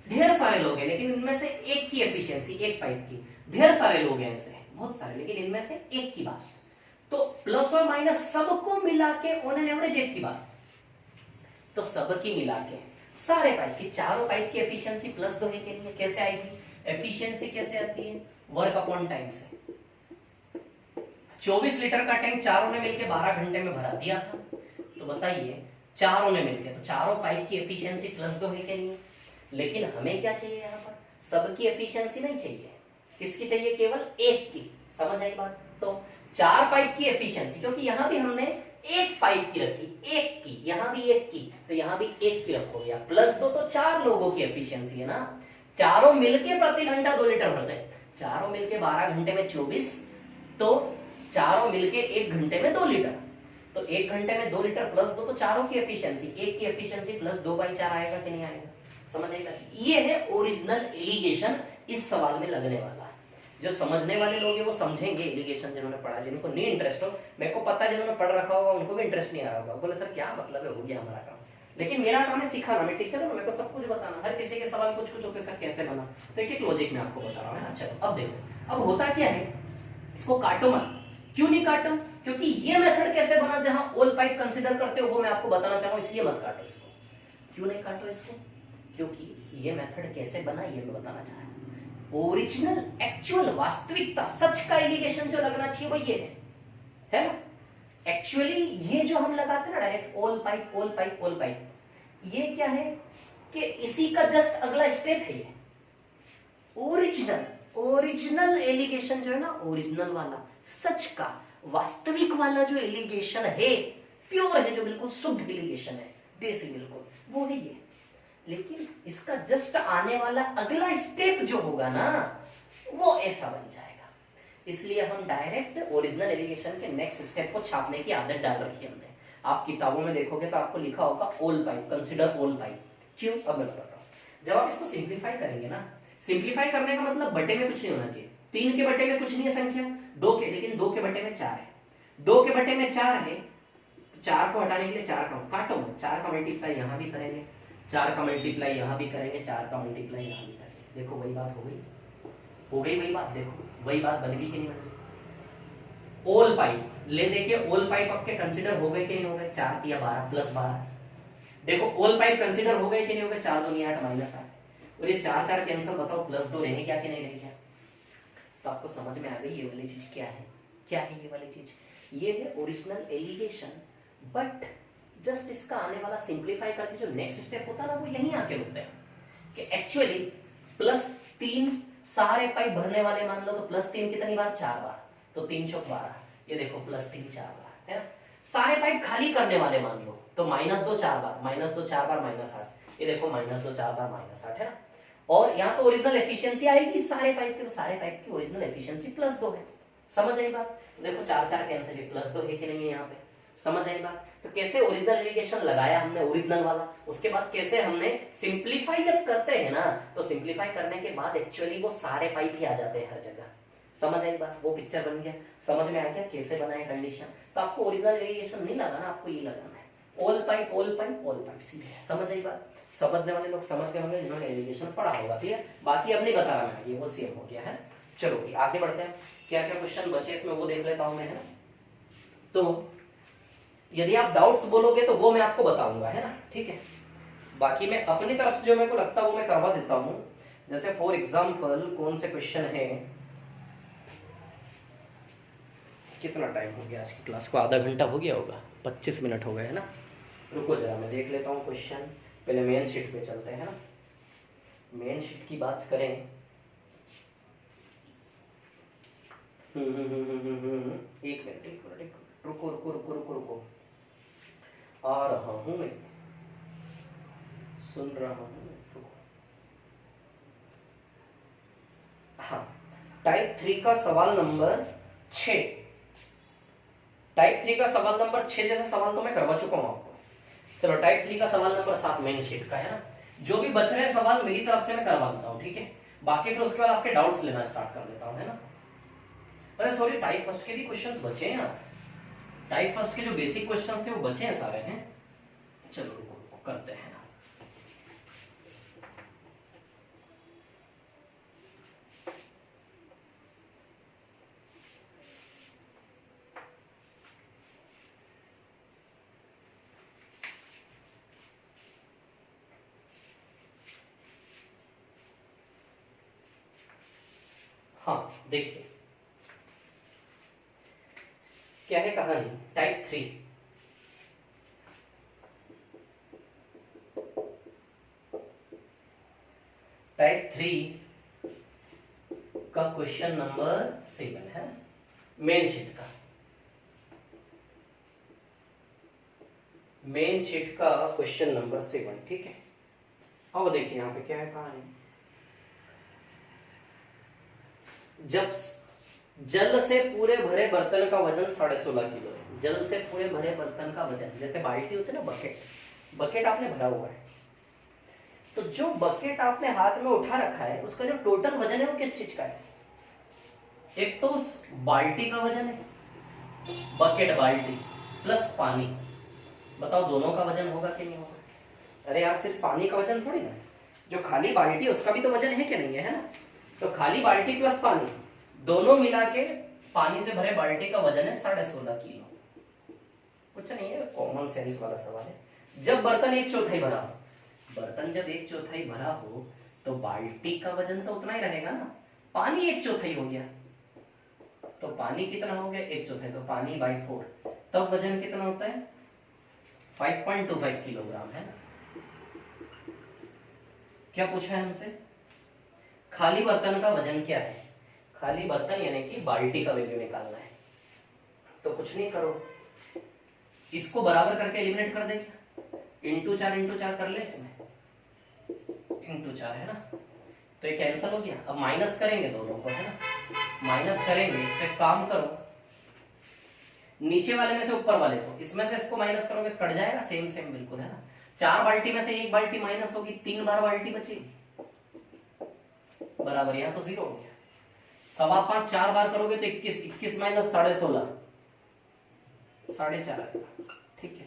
ढेर सारे लोग हैं, लेकिन इनमें से एक की एफिशिएंसी, एक पाइप की, ढेर सारे लोग हैं ऐसे, बहुत सारे, लेकिन इनमें से एक की बात, तो प्लस और माइनस सबको मिला के ऑन एन एवरेज एक की बात, तो सबकी मिला के सारे पाइप की, चारों पाइप की एफिशिएंसी +2 है के लिए कैसे आएगी, एफिशिएंसी कैसे आती है, वर्क अपॉन टाइम से। 24 लीटर का टैंक चारों ने मिलकर 12 घंटे में भरा दिया था, तो बताइए चारों ने मिलकर, तो चारों पाइप की एफिशिएंसी +2 है के लिए। लेकिन हमें क्या चाहिए, यहाँ पर सबकी एफिशिएंसी नहीं चाहिए, किसकी चाहिए, केवल एक की, समझ आई बात। तो 4 पाइप की एफिशिएंसी, क्योंकि यहां भी हमने एक पाइप की रखी, एक की, यहां भी एक की, तो यहां भी एक की रखो, या +2 तो 4 लोगों की एफिशिएंसी है ना, चारों मिलके प्रति घंटा 2 लीटर भरते हैं, चारों मिलके 12 घंटे में 24, तो चारों मिलके 1 घंटे में 2 लीटर, तो 1 घंटे में 2 लीटर +2, तो चारों की एफिशिएंसी, एक की एफिशिएंसी +2/4 आएगा कि नहीं आएगा, समझ आएगा। ये है ओरिजिनल एलिगेशन इस सवाल में लगने वाला। जो समझने वाले लोग हैं वो समझेंगे एलिगेशन, जिन्होंने पढ़ा, जिनको नहीं इंटरेस्ट हो, मेरे को पता है जिन्होंने पढ़ रखा होगा उनको भी इंटरेस्ट नहीं आ रहा होगा, बोले सर क्या मतलब है, हो गया हमारा काम। लेकिन मेरा काम है सिखाना, मैं टीचर हूं, मेरे को सब कुछ बताना, हर किसी के सवाल कुछ कुछ होते सर कैसे बना, तो एक एक लॉजिक में आपको बता रहा हूं। अच्छा अब देखो, अब होता क्या है, इसको काटो मत, क्यों नहीं काटो, क्योंकि ये मेथड कैसे बना जहां ऑल पाइप कंसीडर करते हो वो मैं आपको बताना चाह रहा हूं, इसलिए मत काटो इसको। क्यों नहीं काटो इसको, क्योंकि ये मेथड कैसे बना ये मैं बताना चाह रहा हूं। ओरिजिनल एक्चुअल वास्तविकता सच का एलिगेशन जो लगना चाहिए वो ये है ना। एक्चुअली ये जो हम लगाते हैं ना direct all pipe all pipe all pipe, ये क्या है कि इसी का जस्ट अगला स्टेप है ये ओरिजिनल एलिगेशन जो है ना, ओरिजिनल वाला सच का वास्तविक वाला जो एलिगेशन है, प्योर है, जो बिल्कुल शुद्ध एलिगेशन है, देसी बिल्कुल, वो है ये। लेकिन इसका जस्ट आने वाला अगला स्टेप जो होगा ना वो ऐसा बन जाएगा, इसलिए हम डायरेक्ट ओरिजिनल एलिगेशन के नेक्स्ट स्टेप को छापने की आदत डाल रखी है हमने। आप किताबों में देखोगे तो आपको लिखा होगा all pipe, consider all pipe. क्यों, अब मैं बताता हूं। जब आप इसको सिंप्लीफाई करेंगे ना, सिंप्लीफाई करने का मतलब बटे में कुछ नहीं होना चाहिए, 3 के बटे में कुछ नहीं है संख्या, 2 के, लेकिन 2 के बटे में 4 है, 2 के बटे में 4 है, 4 को हटाने के लिए 4 का काटो, 4 का मल्टीप्लाई यहां भी करेंगे, 4 का मल्टीप्लाई यहां भी करेंगे, 4 का मल्टीप्लाई यहां भी करेंगे, देखो वही बात हो गई वही बात, देखो वही बात बन गई कि नहीं बन गई। ऑल पाइप ले देके ऑल पाइप आपके कंसीडर हो गए कि नहीं हो गए, 4 तिया 12 +12, देखो ऑल पाइप कंसीडर हो गए कि नहीं हो गए, 4 2 8 -8, और ये 4 4 कैंसिल, बताओ +2 रहे क्या कि नहीं रहे क्या। तो आपको समझ में आ गई ये वाली चीज क्या है, क्या है ये वाली चीज, ये है ओरिजिनल एलिगेशन। बट जस्ट इसका आने वाला सिंप्लीफाई करके जो नेक्स्ट स्टेप होता है ना वो यहीं आके रुकते हैं कि एक्चुअली +3 सारे पाइप भरने वाले मान लो, तो +3 कितनी बार, 4 बार, तो 3 चौक 12, ये देखो +3 4 बार है ना। सारे पाइप खाली करने वाले मान लो तो -2 4 बार, -2 4 बार -8, ये देखो -2 4 बार -8 है ना। और यहाँ तो ओरिजिनल एफिशिएंसी आएगी सारे पाइप की, तो सारे पाइप की ओरिजिनल एफिशिएंसी +2 है, समझ आई बात। देखो 4 4 कैंसिल, ये +2 है कि नहीं है यहाँ पे, समझ आई बात। तो कैसे ओरिजिनल एलिगेशन लगाया हमने ओरिजिनल वाला, उसके बाद कैसे हमने सिंप्लीफाई जब करते हैं ना, तो सिंप्लीफाई करने के बाद एक्चुअली वो सारे पाइप ही आ जाते हैं हर जगह, समझ आई बात। वो पिक्चर बन गया, समझ में आ गया कैसे बना है कंडीशन। तो आपको ओरिजिनल एलिगेशन नहीं लगाना, आपको ये लगाना है all pipe all pipe all pipe, सीधे समझ आई बात। समझने वाले लोग समझ गए होंगे जिन्होंने एलिगेशन पढ़ा होगा, क्लियर। बाकी अब नहीं बता रहा मैं, ये वो सेम हो गया है। चलो आगे बढ़ते हैं, क्या क्या क्वेश्चन बचे इसमें वो देख लेता हूं मैं, है ना। तो यदि आप डाउट्स बोलोगे तो वो मैं आपको बताऊंगा, है ना, ठीक है। बाकी मैं अपनी तरफ से जो मेरे को लगता है वो मैं करवा देता हूं। जैसे फॉर एग्जाम्पल कौन से क्वेश्चन है, कितना टाइम हो गया आज की क्लास को, आधा घंटा हो गया होगा, 25 मिनट हो गए है ना। रुको जरा मैं देख लेता हूँ क्वेश्चन, पहले मेन शीट पे चलते हैं ना। मेन शीट की बात करें, एक मिनट रुको रुको रुको रुको रुको, आ रहा हूं मैं, सुन रहा हूं मैं, रुको। हाँ, टाइप 3 का सवाल नंबर 6, टाइप 3 का सवाल नंबर 6 जैसा सवाल तो मैं करवा चुका हूं आपको। चलो टाइप 3 का सवाल नंबर 7 मेन शीट का है ना। जो भी बच रहे सवाल मेरी तरफ से मैं करवा देता हूँ, ठीक है। बाकी फिर उसके बाद आपके डाउट्स लेना स्टार्ट कर देता हूँ, है ना। अरे सॉरी, टाइप फर्स्ट के भी क्वेश्चंस बचे हैं यार, टाइप फर्स्ट के जो बेसिक क्वेश्चंस थे वो बचे हैं सारे हैं। चलो रुको रुको करते हैं ना। हाँ देखिए क्या है कहानी। टाइप 3, टाइप 3 का क्वेश्चन नंबर 7 है मेन शीट का, मेन शीट का क्वेश्चन नंबर 7, ठीक है। अब देखिए यहाँ पे क्या है कहानी। जब जल से पूरे भरे बर्तन का वजन 16.5 किलो है, जल से पूरे भरे बर्तन का वजन, जैसे बाल्टी होती है ना, बकेट, बकेट आपने भरा हुआ है, तो जो बकेट आपने हाथ में उठा रखा है उसका जो टोटल वजन है वो किस चीज का है। एक तो उस बाल्टी का वजन है, बकेट बाल्टी प्लस पानी, बताओ दोनों का वजन होगा कि नहीं होगा। अरे यार सिर्फ पानी का वजन थोड़ी ना, जो खाली बाल्टी है उसका भी तो वजन है कि नहीं है, है ना। तो खाली बाल्टी प्लस पानी दोनों मिला के पानी से भरे बाल्टी का वजन है 16.5 किलो। कुछ नहीं है, कॉमन सेंस वाला सवाल है। जब बर्तन 1/4 भरा हो, बर्तन जब 1/4 भरा हो तो बाल्टी का वजन तो उतना ही रहेगा ना। पानी 1/4 हो गया तो पानी कितना हो गया 1/4, तो पानी बाई 4, तब वजन कितना होता है 5.25 किलोग्राम, है ना। क्या पूछा है हमसे, खाली बर्तन का वजन क्या है, खाली बर्तन यानी कि बाल्टी का वैल्यू निकालना है। तो कुछ नहीं करो, इसको बराबर करके एलिमिनेट कर दे, इंटू 4 कर ले, इसमें इंटू 4 है ना, तो ये कैंसिल हो गया। अब माइनस करेंगे दोनों को, है ना, माइनस करेंगे तो एक काम करो, नीचे वाले में से ऊपर वाले को, इसमें से इसको माइनस करोगे तो कट जाएगा, सेम सेम बिल्कुल, है ना। 4 बाल्टी में से 1 बाल्टी माइनस होगी, 3 बार बाल्टी बचेगी, बराबर, यहां तो 0 हो गया। 5.25 4 बार करोगे तो 21, 21 माइनस 16.5, 4.5 आएगा, ठीक है।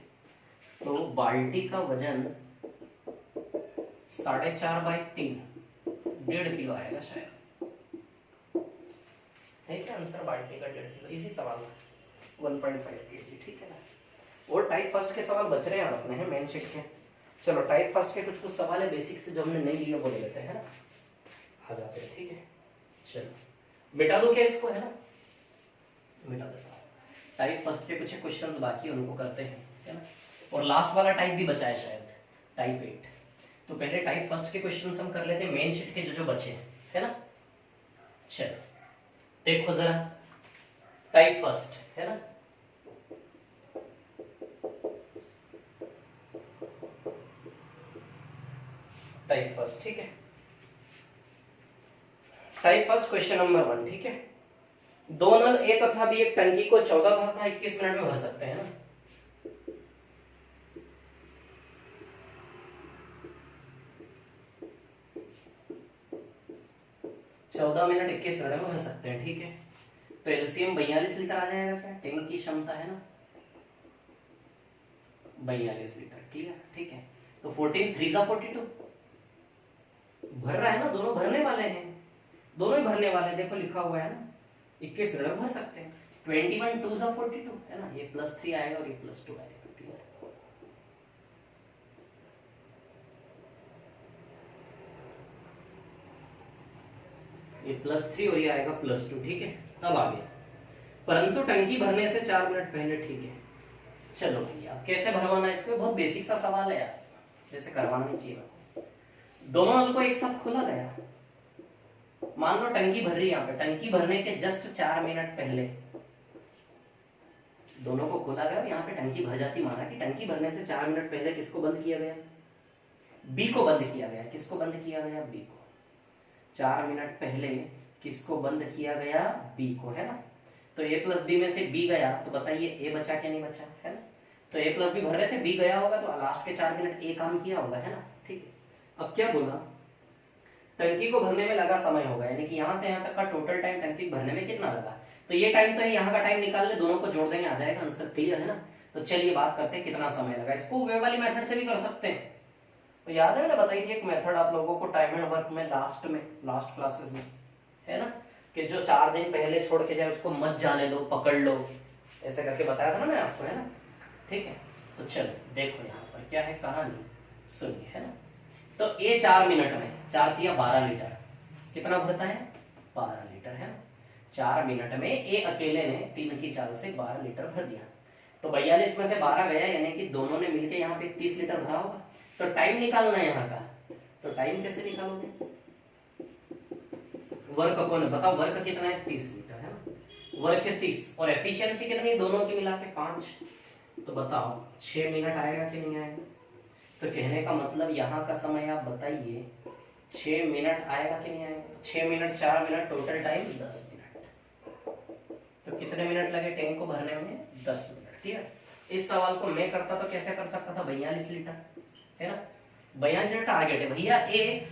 तो बाल्टी का वजन 4.5/3, 1.5 किलो आएगा शायद, है क्या आंसर, बाल्टी का 1.5 किलो। इसी सवाल 1.5 kg, ठीक है ना। और टाइप फर्स्ट के सवाल बच रहे हैं अपने, हैं मेन शीट के। चलो टाइप फर्स्ट के कुछ सवाल है बेसिक से जो हमने नहीं लिए वो ले लेते हैं ना, आ जाते हैं, ठीक है। चलो मिटा दो क्या इसको, है ना, मिटा देता हूँ। टाइप फर्स्ट के कुछ क्वेश्चंस बाकी उनको करते हैं, है ना। और लास्ट वाला टाइप भी बचा है शायद, टाइप 8। तो पहले टाइप फर्स्ट के क्वेश्चंस हम कर लेते हैं, मेन शीट के जो जो बचे हैं, है ना। चलो देखो जरा, टाइप फर्स्ट है ना, टाइप फर्स्ट, ठीक है। टाइप फर्स्ट क्वेश्चन नंबर 1, ठीक है। 2 नल ए तथा बी एक टंकी को 14 तथा 21 मिनट में भर सकते हैं ना। 14 मिनट 21 मिनट में भर सकते हैं, ठीक है। तो एलसीएम 42 लीटर आ जाएगा क्या, टैंक की क्षमता है ना 42 लीटर, क्लियर, ठीक है। तो 14 3 42 भर रहा है ना, दोनों भरने वाले हैं, दोनों ही भरने वाले हैं, देखो लिखा हुआ है ना, 21 मिनट में भर सकते हैं। 21 2 42 है ना, ये +3 आएगा और ये +2 आएगा, क्लियर। ये +3 और ये आएगा +2, ठीक है। अब आ गया, परंतु टंकी भरने से 4 मिनट पहले, ठीक है। चलो भैया कैसे भरवाना है इसको, बहुत बेसिक सा सवाल है यार, जैसे करवाना नहीं चाहिए। दोनों नल को एक साथ खोला गया, मान लो टंकी भर रही है, यहाँ पे टंकी भरने के जस्ट 4 मिनट पहले दोनों को खोला गया और यहाँ पे टंकी भर जाती। माना कि टंकी भरने से 4 मिनट पहले किसको बंद किया गया, बी को बंद किया गया। किसको बंद किया गया, बी को। 4 मिनट पहले किसको बंद किया गया, बी को, है ना। तो ए प्लस बी में से बी गया, तो बताइए ए बचा क्या नहीं बचा, है ना। तो ए प्लस बी भर रहे थे, बी गया होगा, तो लास्ट के 4 मिनट ए काम किया होगा, है ना, ठीक है। अब क्या बोला, टंकी को भरने में लगा समय होगा, यानी कि यहाँ से यहाँ तक का टोटल टाइम टंकी भरने में कितना लगा। तो ये टाइम तो है, यहाँ का टाइम निकाल ले, दोनों को जोड़ देंगे, आ जाएगा आंसर, क्लियर है ना। तो चलिए बात करते हैं कितना समय लगा। इसको वे वाली मेथड से भी कर सकते हैं। तो याद है मैंने बताई थी एक मेथड आप लोगों को टाइम एंड वर्क में, लास्ट क्लासेस में, है ना, कि जो 4 दिन पहले छोड़ के जाए उसको मत जाने दो, पकड़ लो, ऐसे करके बताया था ना मैं आपको, है ना, ठीक है। तो चलो देखो यहाँ पर क्या है कहानी, सुनिए, है ना। तो ये 4 मिनट में 4 दिया 12 लीटर, कितना भरता है, 12 लीटर, है ना। 4 मिनट में ए अकेले ने 3 की चाल से 12 लीटर भर दिया। तो 42 में से 12 गया, यानी कि दोनों ने मिलकर यहाँ पे 30 लीटर भरा होगा। तो टाइम निकालना है यहाँ का, तो टाइम कैसे निकालोगे, वर्क कौन है बताओ, वर्क कितना है, 30 लीटर, है ना। वर्क है 30 और एफिशिएंसी कितनी, दोनों की मिला के 5। तो बताओ 6 मिनट आएगा कि नहीं आएगा। तो कहने का मतलब यहाँ का समय आप बताइए 6 मिनट आएगा कि नहीं आएगा। 6 minute 4 minute total time 10 minute. तो कितने मिनट लगे टैंक को भरने में, 10 मिनट, ठीक है। इस सवाल को मैं करता तो कैसे कर सकता था, 42 लीटर, है ना। 42 लीटर टारगेट है भैया। ए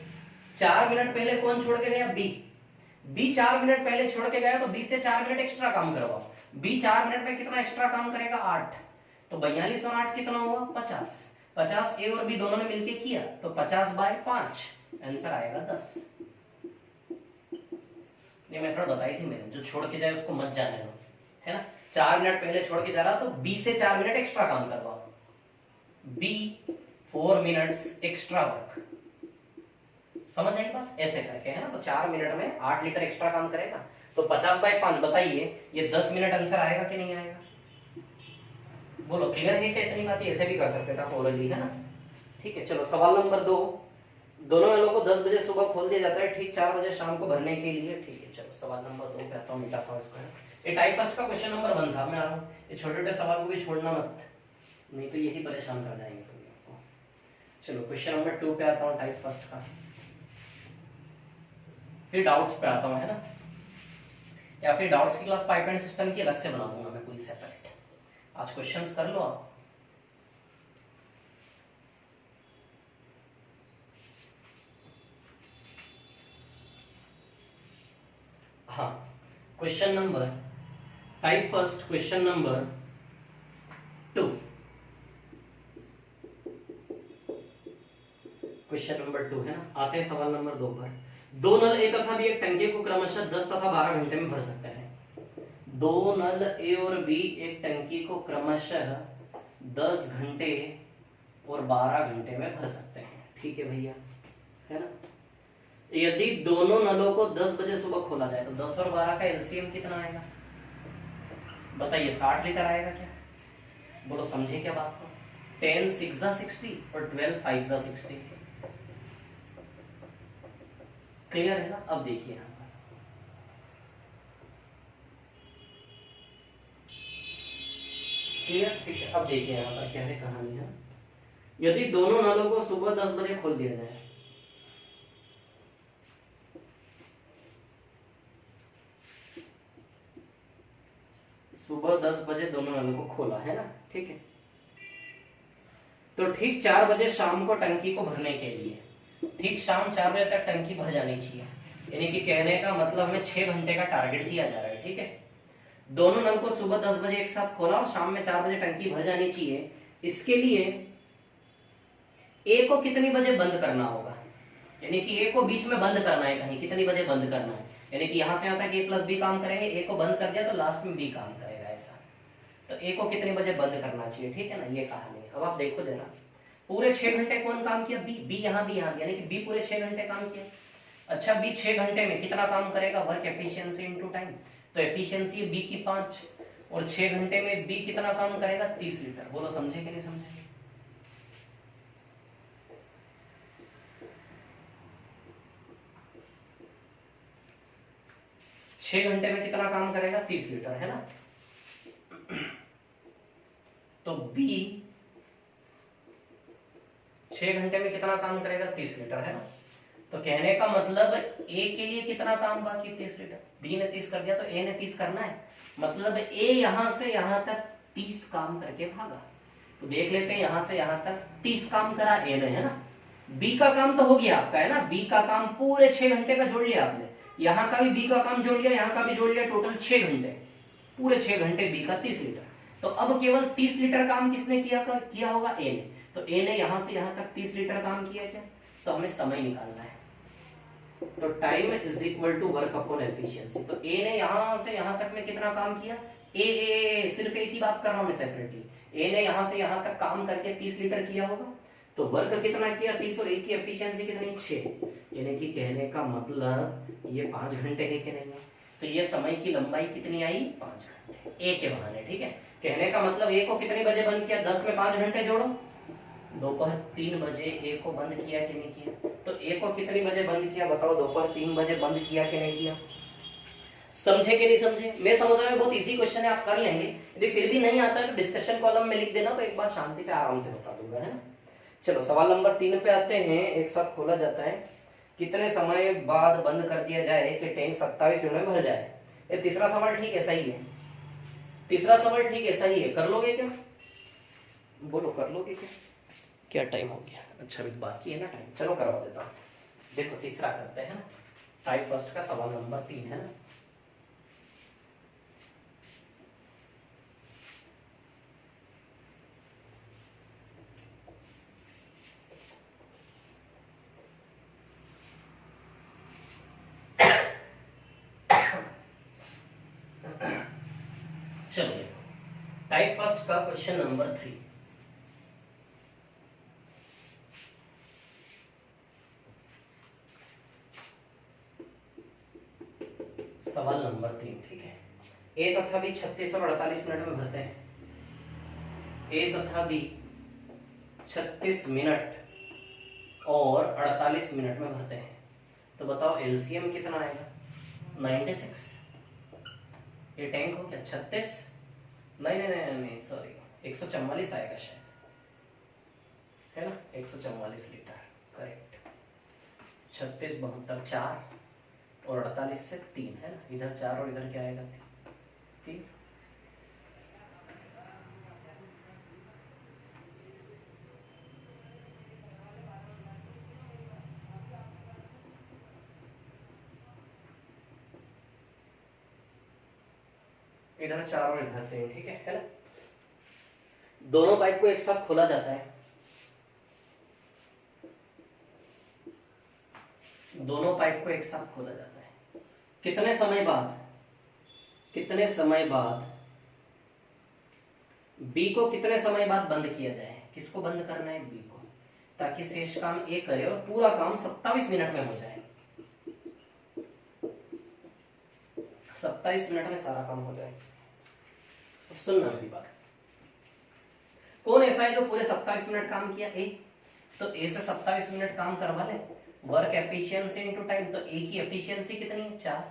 4 मिनट पहले कौन छोड़ के गया, बी 4 मिनट पहले छोड़ के गया, तो बी से 4 मिनट एक्स्ट्रा काम करवाओ। बी 4 मिनट में कितना एक्स्ट्रा काम करेगा, 8। तो 42 और 8 कितना हुआ, 50। 50 ए और बी दोनों ने मिलके किया, तो 50/5, आंसर आएगा 10। ये मेथड बताई थी मैंने, जो छोड़ के जाए उसको मत जाने दो, है ना। 4 मिनट पहले छोड़ के जा रहा तो बी से 4 मिनट एक्स्ट्रा काम करवाओ, बी 4 मिनट्स एक्स्ट्रा वर्क, समझ आई बात, ऐसे करके, है ना। तो 4 मिनट में 8 लीटर एक्स्ट्रा काम करेगा, तो 50/5, बताइए ये 10 मिनट आंसर आएगा कि नहीं आएगा, बोलो। क्लियर है क्या इतनी बात, ऐसे भी कर सकते थे ओरली, है ना, ठीक है। चलो सवाल नंबर 2, दोनों नलों को 10 बजे सुबह खोल दिया जाता है, ठीक 4 बजे शाम को भरने के लिए, ठीक है। चलो सवाल नंबर 2 पे आता हूँ, मिटाता हूँ इसको। ये टाइप फर्स्ट का क्वेश्चन नंबर 1 था, मैं आ रहा हूँ। ये छोटे छोटे सवाल को भी छोड़ना मत, नहीं तो यही परेशान कर जाएंगे कभी आपको। चलो क्वेश्चन नंबर 2 पे आता हूँ, टाइप फर्स्ट का, फिर डाउट्स पे आता हूँ, है ना। या फिर डाउट्स की क्लास पाइपलाइन सिस्टम की अलग से बना दूंगा मैं कोई सेपरेट। आज क्वेश्चंस कर लो आप। हाँ, question number type first, question number 2, question number 2, है ना। आते हैं सवाल नंबर 2 पर। 2 नल ए तथा बी एक टंकी को क्रमशः 10 तथा 12 घंटे में भर सकते हैं। 2 नल ए और बी एक टंकी को क्रमशः 10 घंटे और 12 घंटे में भर सकते हैं, ठीक है भैया, है ना। यदि दोनों नलों को 10 बजे सुबह खोला जाए तो 10 और 12 का एलसीएम कितना आएगा, बताइए 60 लीटर आएगा क्या, बोलो, समझे क्या बात को। 10 6 जा 60 और 12 5 जा 60, क्लियर है ना। अब देखिए यहाँ पर, क्लियर, ठीक है। अब देखिए यहाँ पर क्या है कहानी, है। यदि दोनों नलों को सुबह 10 बजे खोल दिया जाए, सुबह 10 बजे दोनों नलों को खोला, है ना, ठीक है। तो ठीक 4 बजे शाम को टंकी को भरने के लिए, ठीक शाम 4 बजे तक टंकी भर जानी चाहिए, यानी कि कहने का मतलब हमें 6 घंटे का टारगेट दिया जा रहा है, ठीक है। दोनों नल को सुबह 10 बजे एक साथ खोला और शाम में 4 बजे टंकी भर जानी चाहिए। इसके लिए ए को कितनी बजे बंद करना होगा, यानी कि ए को बीच में बंद करना है कहीं, कितनी बजे बंद करना है, यानी कि यहां से यहां तक ए प्लस बी काम करेंगे, ए को बंद कर दिया तो लास्ट में बी काम करेगा, ऐसा। तो ए को कितने बजे बंद करना चाहिए, ठीक है ना, ये कहानी है। अब आप देखो जरा, पूरे 6 घंटे कौन काम किया, बी यहाँ भी, यानी कि बी पूरे 6 घंटे काम किया। अच्छा बी 6 घंटे में कितना काम करेगा, वर्क एफिशिएंसी इनटू टाइम। तो एफिशिएंसी है बी की 5 और 6 घंटे में बी कितना काम करेगा, 30 लीटर। बोलो समझे कि नहीं समझे? 6 घंटे में कितना काम करेगा, 30 लीटर, है ना। तो बी 6 घंटे में कितना काम करेगा, 30 लीटर, है ना। तो कहने का मतलब ए के लिए कितना काम बाकी, 30 लीटर। बी ने 30 कर दिया तो ए ने 30 करना है। मतलब ए यहां से यहां तक 30 काम करके भागा। तो देख लेते हैं, यहां से यहां तक 30 काम करा ए ने, है ना। बी का काम तो हो गया आपका, है ना। बी का काम पूरे 6 घंटे का जोड़ लिया आपने, यहां का भी बी का काम जोड़ लिया, यहां का भी जोड़ लिया, टोटल 6 घंटे। पूरे 6 घंटे बी का 30 लीटर। तो अब केवल 30 लीटर काम किसने किया होगा, ए ने। तो ए ने यहां से यहां तक 30 लीटर काम किया क्या, तो हमें समय निकालना है। तो time is equal to work upon efficiency. तो ए ने यहां से यहां तक में कितना काम किया, ए सिर्फ एक ही बात कर रहा हूं मैं सेपरेटली। ए ने यहां से यहां तक काम करके 30 लीटर किया होगा। तो वर्क कितना किया, 30, और ए की एफिशिएंसी कितनी, 6। यानी कि कहने का मतलब ये 5 घंटे है कि नहीं है। तो ये समय की लंबाई कितनी आई, 5 घंटे, ए के बहाने। ठीक है, कहने का मतलब ए को कितने बजे बंद किया, 10 में 5 घंटे जोड़ो, दोपहर 3 बजे ए को बंद किया कि नहीं किया। तो ए को कितने बजे बंद किया बताओ, दोपहर 3 बजे बंद किया कि नहीं किया। समझे कि नहीं समझे? मैं समझ रहा हूँ बहुत इजी क्वेश्चन है, आप कर लेंगे। यदि फिर भी नहीं आता है तो डिस्कशन कॉलम में लिख देना, तो एक बार शांति से आराम से बता दूंगा, है ना। चलो सवाल नंबर 3 पे आते हैं। एक साथ खोला जाता है, कितने समय बाद बंद कर दिया जाए कि टैंक 27 मिनट में भर जाए। ये तीसरा सवाल ठीक है, सही है। तीसरा सवाल ठीक है, सही है। कर लोगे क्या, बोलो कर लोगे क्या? क्या टाइम हो गया, अच्छा अभी बाकी है ना टाइम, चलो करवा देता हूँ। देखो तीसरा करते हैं ना, टाइप फर्स्ट का सवाल नंबर 3 है ना। चलो देखो टाइप फर्स्ट का क्वेश्चन नंबर 3। सवाल नंबर 3, ठीक है। ए तथा बी 36 और 48 मिनट में भरते हैं। ए तथा बी 36 मिनट और 48 मिनट में भरते हैं। तो बताओ एलसीएम कितना आएगा, 96। ये टैंक हो क्या 36, नहीं सॉरी 144 आएगा शायद, है ना। 144 लीटर करेक्ट। 36 72 4 और 48 से 3, है ना। इधर 4 और इधर क्या आएगा, 3। इधर 4 और इधर 3, ठीक है ना। दोनों पाइप को एक साथ खोला जाता है, दोनों पाइप को एक साथ खोला जाता है। कितने समय बाद बी को कितने समय बाद बंद किया जाए। किसको बंद करना है, बी को, ताकि शेष काम ए करे और पूरा काम 27 मिनट में हो जाए। 27 मिनट में सारा काम हो जाए। अब सुनना मेरी बात, कौन ऐसा है जो पूरे 27 मिनट काम किया, ए। तो ए से 27 मिनट काम करवा ले, वर्क एफिशिएंसी इनटू टाइम। तो ए की एफिशिएंसी कितनी है, 4,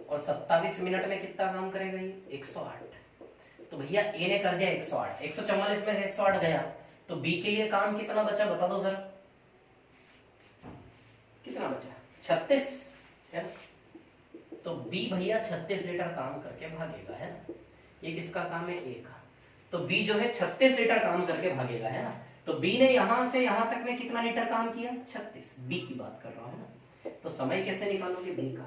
और 27 मिनट में कितना काम करेगा ये, 108। तो भैया ए ने कर दिया 108, 144 में से 108 गया, तो बी के लिए काम कितना बचा बता दो सर, कितना बचा, 36, है ना। तो बी भैया 36 लीटर काम करके भागेगा, है ना। ये किसका काम है, ए का। तो बी जो है 36 लीटर काम करके भागेगा, है ना। तो बी ने यहां से यहां तक में कितना लीटर काम किया, 36। बी की बात कर रहा हूं ना। तो समय कैसे निकालोगे, बी का,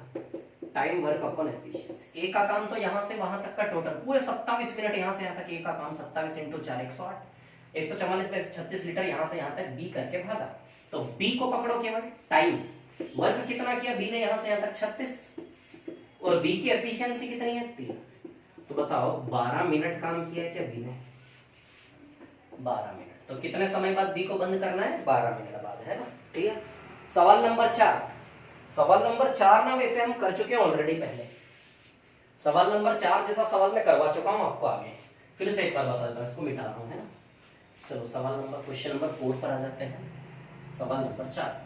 टाइम वर्क अपॉन एफिशिएंसी। ए का काम तो यहां से वहां तक का टोटल पूरे 27 मिनट, यहां से यहां तक ए का काम 27 × 4 108, 144 में 36 लीटर यहां से यहां तक बी करके भागा। तो बी को पकड़ो केवल, टाइम वर्क कितना किया बी ने यहां से यहां तक 36, और बी की एफिशिएंसी कितनी है, 3। तो बताओ 12 मिनट काम किया क्या बी ने, 12 मिनट। तो कितने समय बाद बी को बंद करना है, 12 मिनट बाद, है ना। क्लियर। सवाल नंबर 4, सवाल नंबर 4 ना वैसे हम कर चुके हैं ऑलरेडी पहले। सवाल नंबर 4 जैसा सवाल मैं करवा चुका हूं आपको आगे, फिर से एक बार बता देता हूं, इसको मिटा रहा हूं, है ना। चलो सवाल नंबर क्वेश्चन नंबर 4 पर आ जाते हैं। सवाल नंबर 4,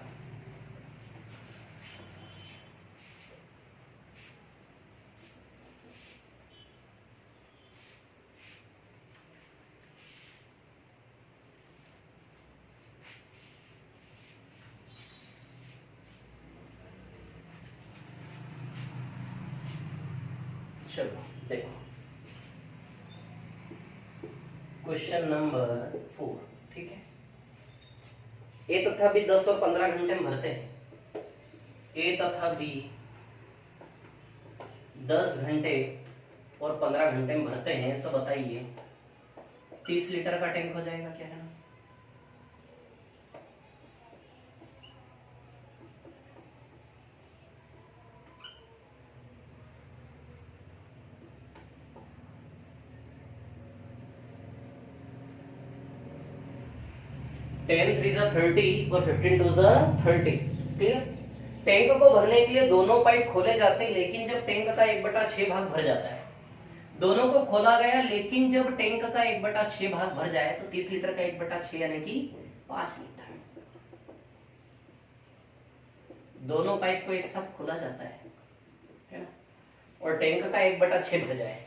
चलो देखो क्वेश्चन नंबर 4, ठीक है। ए तथा बी 10 और 15 घंटे में भरते हैं। ए तथा बी 10 घंटे और 15 घंटे में भरते हैं, तो बताइए 30 लीटर का टैंक हो जाएगा क्या, है ना। टेन 3 जा 30 और 15 2 जा 30, क्लियर। टैंक को भरने के लिए दोनों पाइप खोले जाते हैं, लेकिन जब टैंक का 1/6 भाग भर जाता है, दोनों को खोला गया, लेकिन जब टैंक का 1/6 भाग भर जाए तो 30 लीटर का 1/6 यानी कि 5 लीटर। दोनों पाइप को एक साथ खोला जाता है ना, और टैंक का 1/6 भर जाए,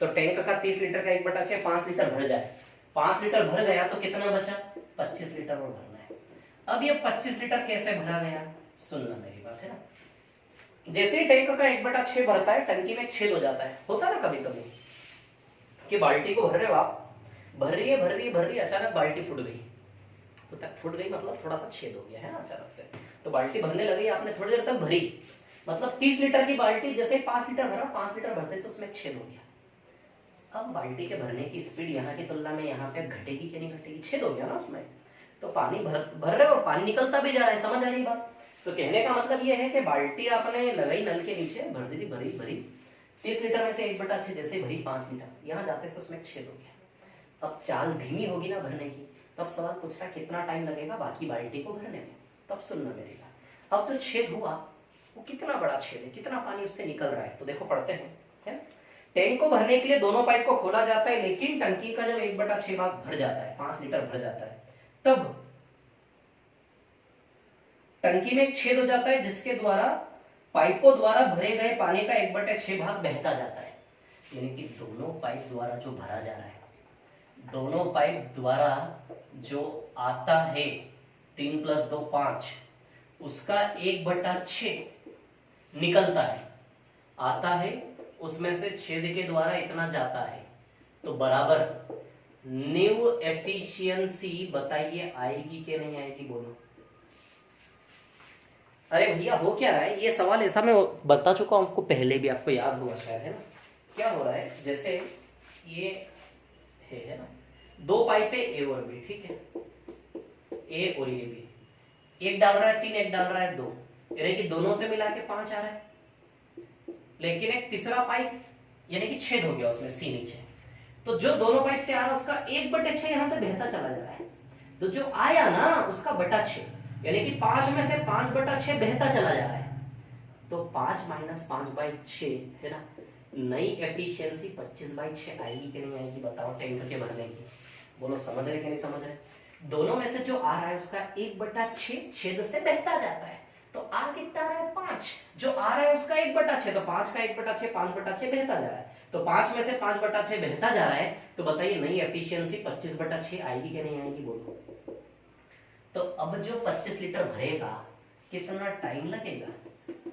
तो टैंक का 30 लीटर का 1/6 5 लीटर भर जाए। 5 लीटर भर गया तो कितना बचा, 25 लीटर और भरना है। अब ये 25 लीटर कैसे भरा गया, सुनना मेरी बात, है ना। जैसे ही टैंक का 1/6 भरता है, टंकी में छेद हो जाता है, होता है ना कभी कभी कि बाल्टी को भर रहे हो आप, भर रही है, अचानक बाल्टी फूट गई, फूट गई मतलब थोड़ा सा छेद हो गया है ना अचानक से, तो बाल्टी भरने लगी, आपने थोड़ी देर तक भरी, मतलब 30 लीटर की बाल्टी जैसे 5 लीटर भरा, 5 लीटर भरते से उसमें छेद हो गया। अब बाल्टी के भरने की स्पीड यहाँ की तुलना में यहाँ पे घटेगी कि नहीं घटेगी, छेद हो गया ना उसमें, तो पानी भर रहे हो और पानी निकलता भी जा रहा है, समझ आ रही बात। तो कहने का मतलब ये है कि बाल्टी आपने लगाई नल के नीचे, भरी 30 लीटर में से 1/6 जैसे भरी 5 लीटर, यहाँ जाते से उसमें छेद हो गया। अब चाल धीमी होगी ना भरने की, तब सवाल पूछ रहा है कितना टाइम लगेगा बाकी बाल्टी को भरने में, तब सुनना मेरी बात। अब जो छेद हुआ वो कितना बड़ा छेद है, कितना पानी उससे निकल रहा है, तो देखो पढ़ते हैं, है। टैंक को भरने के लिए दोनों पाइप को खोला जाता है, लेकिन टंकी का जब 1/6 भाग भर जाता है, 5 लीटर भर जाता है, तब टंकी में एक छेद हो जाता है, जिसके द्वारा पाइपों द्वारा भरे गए पानी का 1/6 भाग बहता जाता है। यानी कि दोनों पाइप द्वारा जो भरा जा रहा है, दोनों पाइप द्वारा जो आता है 3 + 2 5, उसका 1/6 निकलता है, आता है, उसमें से छेद के द्वारा इतना जाता है, तो बराबर न्यू एफिशिएंसी बताइए आएगी कि नहीं आएगी, बोलो। अरे भैया हो क्या रहा है, ये सवाल ऐसा मैं बता चुका हूं आपको पहले भी, आपको याद होगा शायद, है ना। क्या हो रहा है, जैसे ये है ना, दो पाइप है ए और बी, ठीक है, ए और ये बी, एक डाल रहा है 3, एक डाल रहा है 2, यानी कि दोनों से मिला के 5 आ रहा है, लेकिन एक तीसरा पाइप यानी कि छेद हो गया उसमें सी नीचे, तो जो दोनों पाइप से आ रहा है उसका 1/6 यहां से बहता चला जा रहा है, तो जो आया ना उसका बटा 6, यानी कि 5 में से 5/6 बहता चला जा रहा है, तो 5 - 5/6 है ना, नई एफिशिएंसी 25/6 आएगी कि नहीं आएगी, बताओ टैंक के भरने की, बोलो समझ रहे कि नहीं समझ रहे। दोनों में से जो आ रहा है उसका 1/6 छेद से बहता जाता है, तो आ कितना आ रहा है 5, जो आ रहा है उसका 1/6, तो 5 का 1/6 5/6 बहता जा रहा है, तो 5 में से 5/6 बहता जा रहा है, तो बताइए नई एफिशिएंसी 25/6 आएगी कि नहीं आएगी, बोलो। तो अब जो 25 लीटर भरेगा कितना टाइम लगेगा,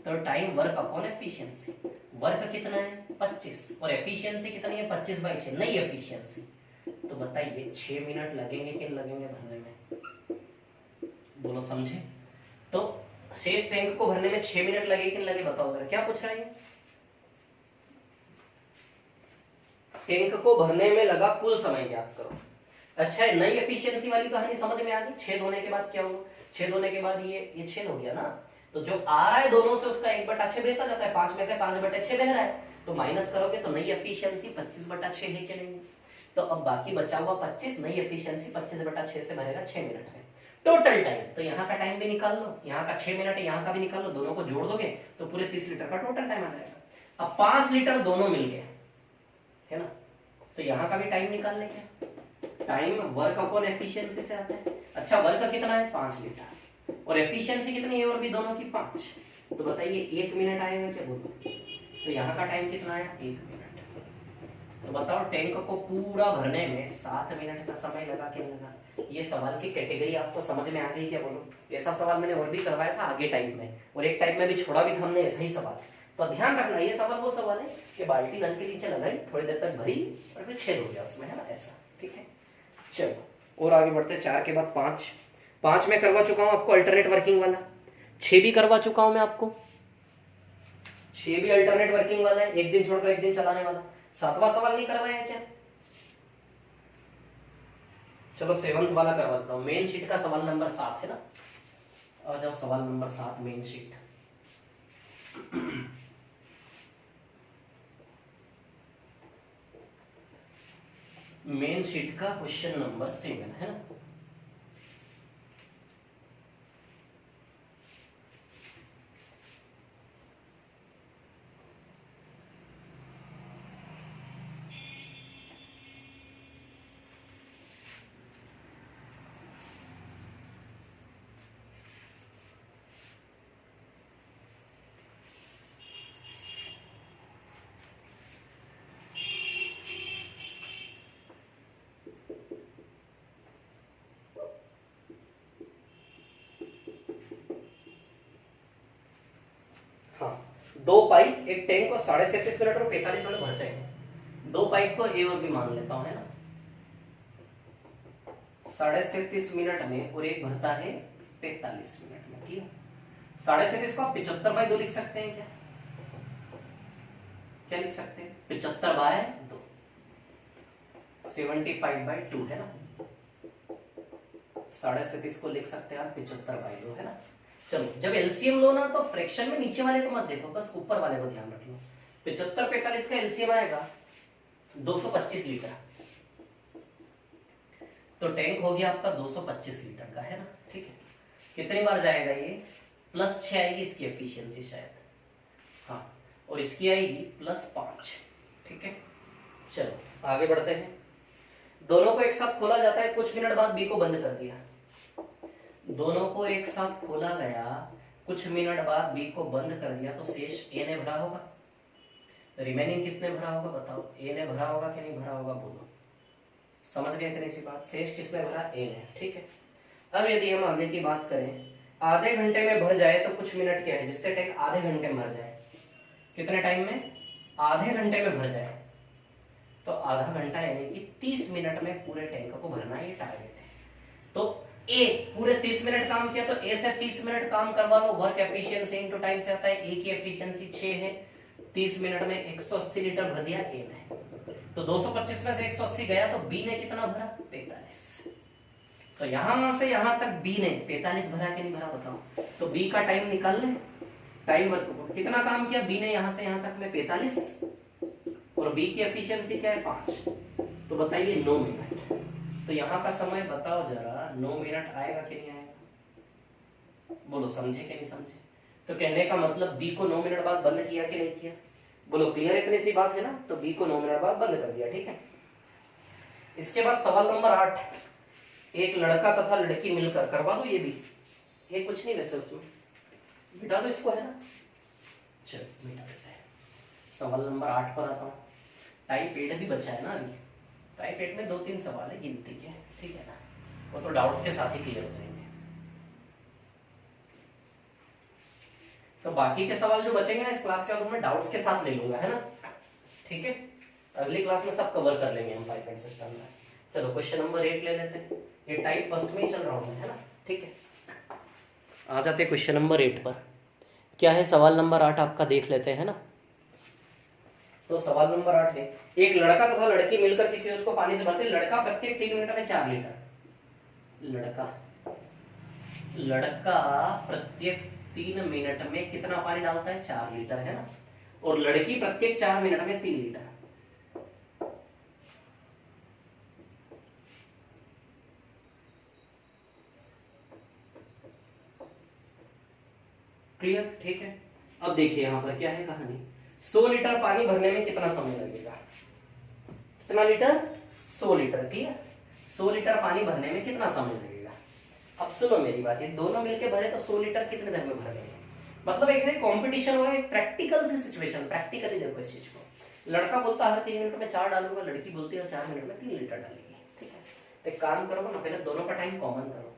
तो time work upon efficiency, work कितना है 25 और एफिशिएंसी कितनी है 25/6, नई एफिशिएंसी, तो बताइए 6 मिनट लगेंगे कि लगेंगे भरने में, बोलो समझे। तो शेष टैंक को भरने में 6 मिनट लगे कि नहीं लगे, बताओ जरा, क्या पूछ रहा है। टैंक को भरने में लगा कुल समय ज्ञात करो। अच्छा है, नई एफिशिएंसी वाली कहानी समझ में आ गई। छेद होने के बाद क्या होगा, छेद होने के बाद ये छेद हो गया ना, तो जो आ रहा है दोनों से उसका 1/6 बहता जाता है, 5 में से 5/6 बह रहा है, तो माइनस करोगे तो नई एफिशिएंसी 25/6 है कि नहीं। तो अब बाकी बचा हुआ 25, नई एफिशिएंसी 25/6 से भरेगा 6 मिनट में, टोटल टाइम, तो यहाँ का टाइम भी निकाल लो, यहाँ का 6 मिनट है, यहाँ का भी निकाल लो, दोनों को जोड़ दोगे तो पूरे 30 लीटर का टोटल टाइम आ जाएगा। अब 5 लीटर दोनों मिलके है ना, तो यहाँ का भी टाइम निकाल लेंगे। टाइम वर्क अपॉन एफिशिएंसी से आता है। अच्छा वर्क कितना है 5 लीटर और एफिशिएंसी कितनी है और भी दोनों की 5, तो बताइए 1 मिनट आएगा क्या बोलो, तो यहाँ का टाइम कितना आया 1 मिनट। तो बताओ टैंक को पूरा भरने में 7 मिनट का समय लगा के लगा। ये सवाल की कैटेगरी आपको समझ में आ गई क्या बोलो? ऐसा सवाल मैंने और भी करवाया था आगे टाइप में, और एक टाइप में भी छोड़ा भी था हमने ऐसा ही सवाल। तो ध्यान रखना ये सवाल वो सवाल है कि बाल्टी नल के नीचे लगाई, थोड़ी देर तक भरी और फिर छेद हो गया उसमें, है ना, ऐसा। ठीक है, चलो और आगे बढ़ते हैं। 4 के बाद 5 में करवा चुका हूं आपको अल्टरनेट वर्किंग वाला, 6 भी करवा चुका हूं मैं आपको, 6 भी अल्टरनेट वर्किंग वाला है, एक दिन छोड़कर एक दिन चलाने वाला। 7वां सवाल नहीं करवाया है क्या? चलो 7th वाला करवा देता हूं। मेन शीट का सवाल नंबर 7 है ना, आ जाओ सवाल number 7 main sheet. Main sheet का क्वेश्चन नंबर 7 है ना। हाँ, 2 पाइप एक टैंक को 37.5 मिनट और 45 मिनट भरते हैं। 2 पाइप को ए और बी मान लेता हूं, है ना, 37.5 मिनट में और एक भरता है 45 मिनट में। ठीक है, 37.5 को आप 75/2 लिख सकते हैं क्या? क्या लिख सकते हैं? 75/2, 75/2 है ना। 37.5 को लिख सकते हैं आप 75/2, है ना। चलो जब एलसीएम लो ना तो फ्रैक्शन में नीचे वाले को मत देखो, बस ऊपर वाले को ध्यान रख लो। 75/45 का एलसीएम आएगा 225 लीटर, तो टैंक हो गया आपका 225 लीटर का, है ना। ठीक है, कितनी बार जाएगा ये? +6 आएगी इसकी एफिशिएंसी शायद, हाँ, और इसकी आएगी +5। ठीक है, चलो आगे बढ़ते हैं। दोनों को एक साथ खोला जाता है, कुछ मिनट बाद बी को बंद कर दिया। दोनों को एक साथ खोला गया, कुछ मिनट बाद बी को बंद कर दिया, तो शेष ए ने भरा होगा। रिमेनिंग किसने भरा होगा बताओ? ए ने भरा होगा कि नहीं भरा होगा बोलो? समझ गए इतनी सी बात? शेष किसने भरा? ए ने। ठीक है, अब यदि हम आगे की बात करें, आधे घंटे में भर जाए तो कुछ मिनट क्या है जिससे टैंक आधे घंटे में भर जाए? कितने टाइम में? आधे घंटे में भर जाए, तो आधा घंटा यानी कि 30 मिनट में पूरे टैंक को भरना, ये टारगेट है। तो ए पूरे 30 मिनट काम किया, तो ए से 30 मिनट काम करवा लो। वर्क एफिशिएंसी इनटू टाइम से आता है, ए की एफिशिएंसी 6 है, 30 मिनट में 180 लीटर भर दिया ए ने। तो 225 में से 180 गया, तो बी ने कितना भरा? 45। तो यहां से यहां तक बी ने 45 भरा कि नहीं भरा बताओ? तो बी का टाइम निकाल लें। टाइम कितना काम किया बी ने यहां से यहां तक में? 45, और बी की एफिशिएंसी क्या है? 5, तो बताइए 9 मिनट। तो यहाँ का समय बताओ जरा, 9 मिनट आएगा कि नहीं आएगा? बोलो समझे कि नहीं समझे? तो कहने का मतलब बी को 9 मिनट बाद बंद किया कि नहीं किया? बोलो क्लियर इतनी सी बात है ना। तो बी को 9 मिनट बाद बंद कर दिया। ठीक है, इसके बाद सवाल नंबर 8, एक लड़का तथा लड़की मिलकर, करवा दो ये भी, ये कुछ नहीं वैसे उसमें, मिटा दो इसको, है ना। चलो मिटा देते हैं। सवाल नंबर 8 पर आता हूँ। टाइप 8 भी बचा है ना अभी। टाइप 8 में 2-3 सवाल है गिनती के, ठीक है ना, वो तो डाउट्स के साथ ही क्लियर हो जाएंगे। तो बाकी के सवाल जो बचेंगे ना इस क्लास के बाद मैं डाउट्स के साथ ले लूंगा, है ना। ठीक है, अगली क्लास में सब कवर कर लेंगे हम पाइप एंड सिस्टम में। चलो क्वेश्चन नंबर 8 ले लेते हैं, ये टाइप फर्स्ट में ही चल रहा हूँ है ना। ठीक है, आ जाते क्वेश्चन नंबर 8 पर। क्या है सवाल नंबर 8 आपका, देख लेते हैं ना। तो सवाल नंबर 8 है, एक लड़का तथा लड़की मिलकर किसी चीज को पानी से भरते, लड़का प्रत्येक 3 मिनट में 4 लीटर, लड़का प्रत्येक 3 मिनट में कितना पानी डालता है? 4 लीटर, है ना। और लड़की प्रत्येक 4 मिनट में 3 लीटर। क्लियर, ठीक है। अब देखिए यहाँ पर क्या है कहानी, 100 लीटर पानी भरने में कितना समय लगेगा, कितना लीटर, 100 लीटर, क्लियर, 100 लीटर पानी भरने में कितना समय लगेगा। अब सुनो मेरी बात, ये दोनों मिलके भरे तो 100 लीटर कितने देर में भर देंगे, मतलब एक कंपटीशन हो, एक प्रैक्टिकल सी सिचुएशन, प्रैक्टिकली देखो इस चीज को। लड़का बोलता है हर 3 मिनट में 4 डालूंगा, लड़की बोलती है हर 4 मिनट में 3 लीटर डालेगी, ठीक है। तो एक काम करो ना, पहले दोनों का टाइम कॉमन करो,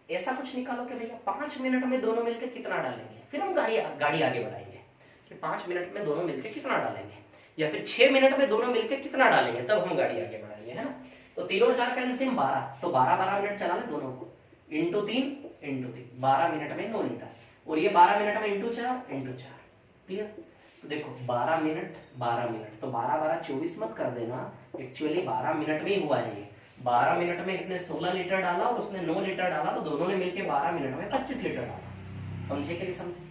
ऐसा कुछ निकालो कि भैया 5 मिनट में दोनों मिलकर कितना डालेंगे, फिर हम गाड़ी आगे बढ़ाएंगे कि 5 मिनट में दोनों मिलकर कितना डालेंगे, या फिर 6 मिनट में दोनों मिलकर कितना डालेंगे, तब हम गाड़ी आगे बढ़ाएंगे, है ना। तो 3 और 4 का एलसीएम 12, तो 12 मिनट चला ले दोनों को, इंटू 3 12 मिनट में 9 लीटर, और ये 12 मिनट में इंटू 4 क्लियर। तो देखो 12 मिनट तो 12 24 मत कर देना, एक्चुअली 12 मिनट में ही हुआ है ये। 12 मिनट में इसने 16 लीटर डाला और उसने 9 लीटर डाला, तो दोनों ने मिलके 12 मिनट में 25 लीटर डाला, समझे कि नहीं समझे।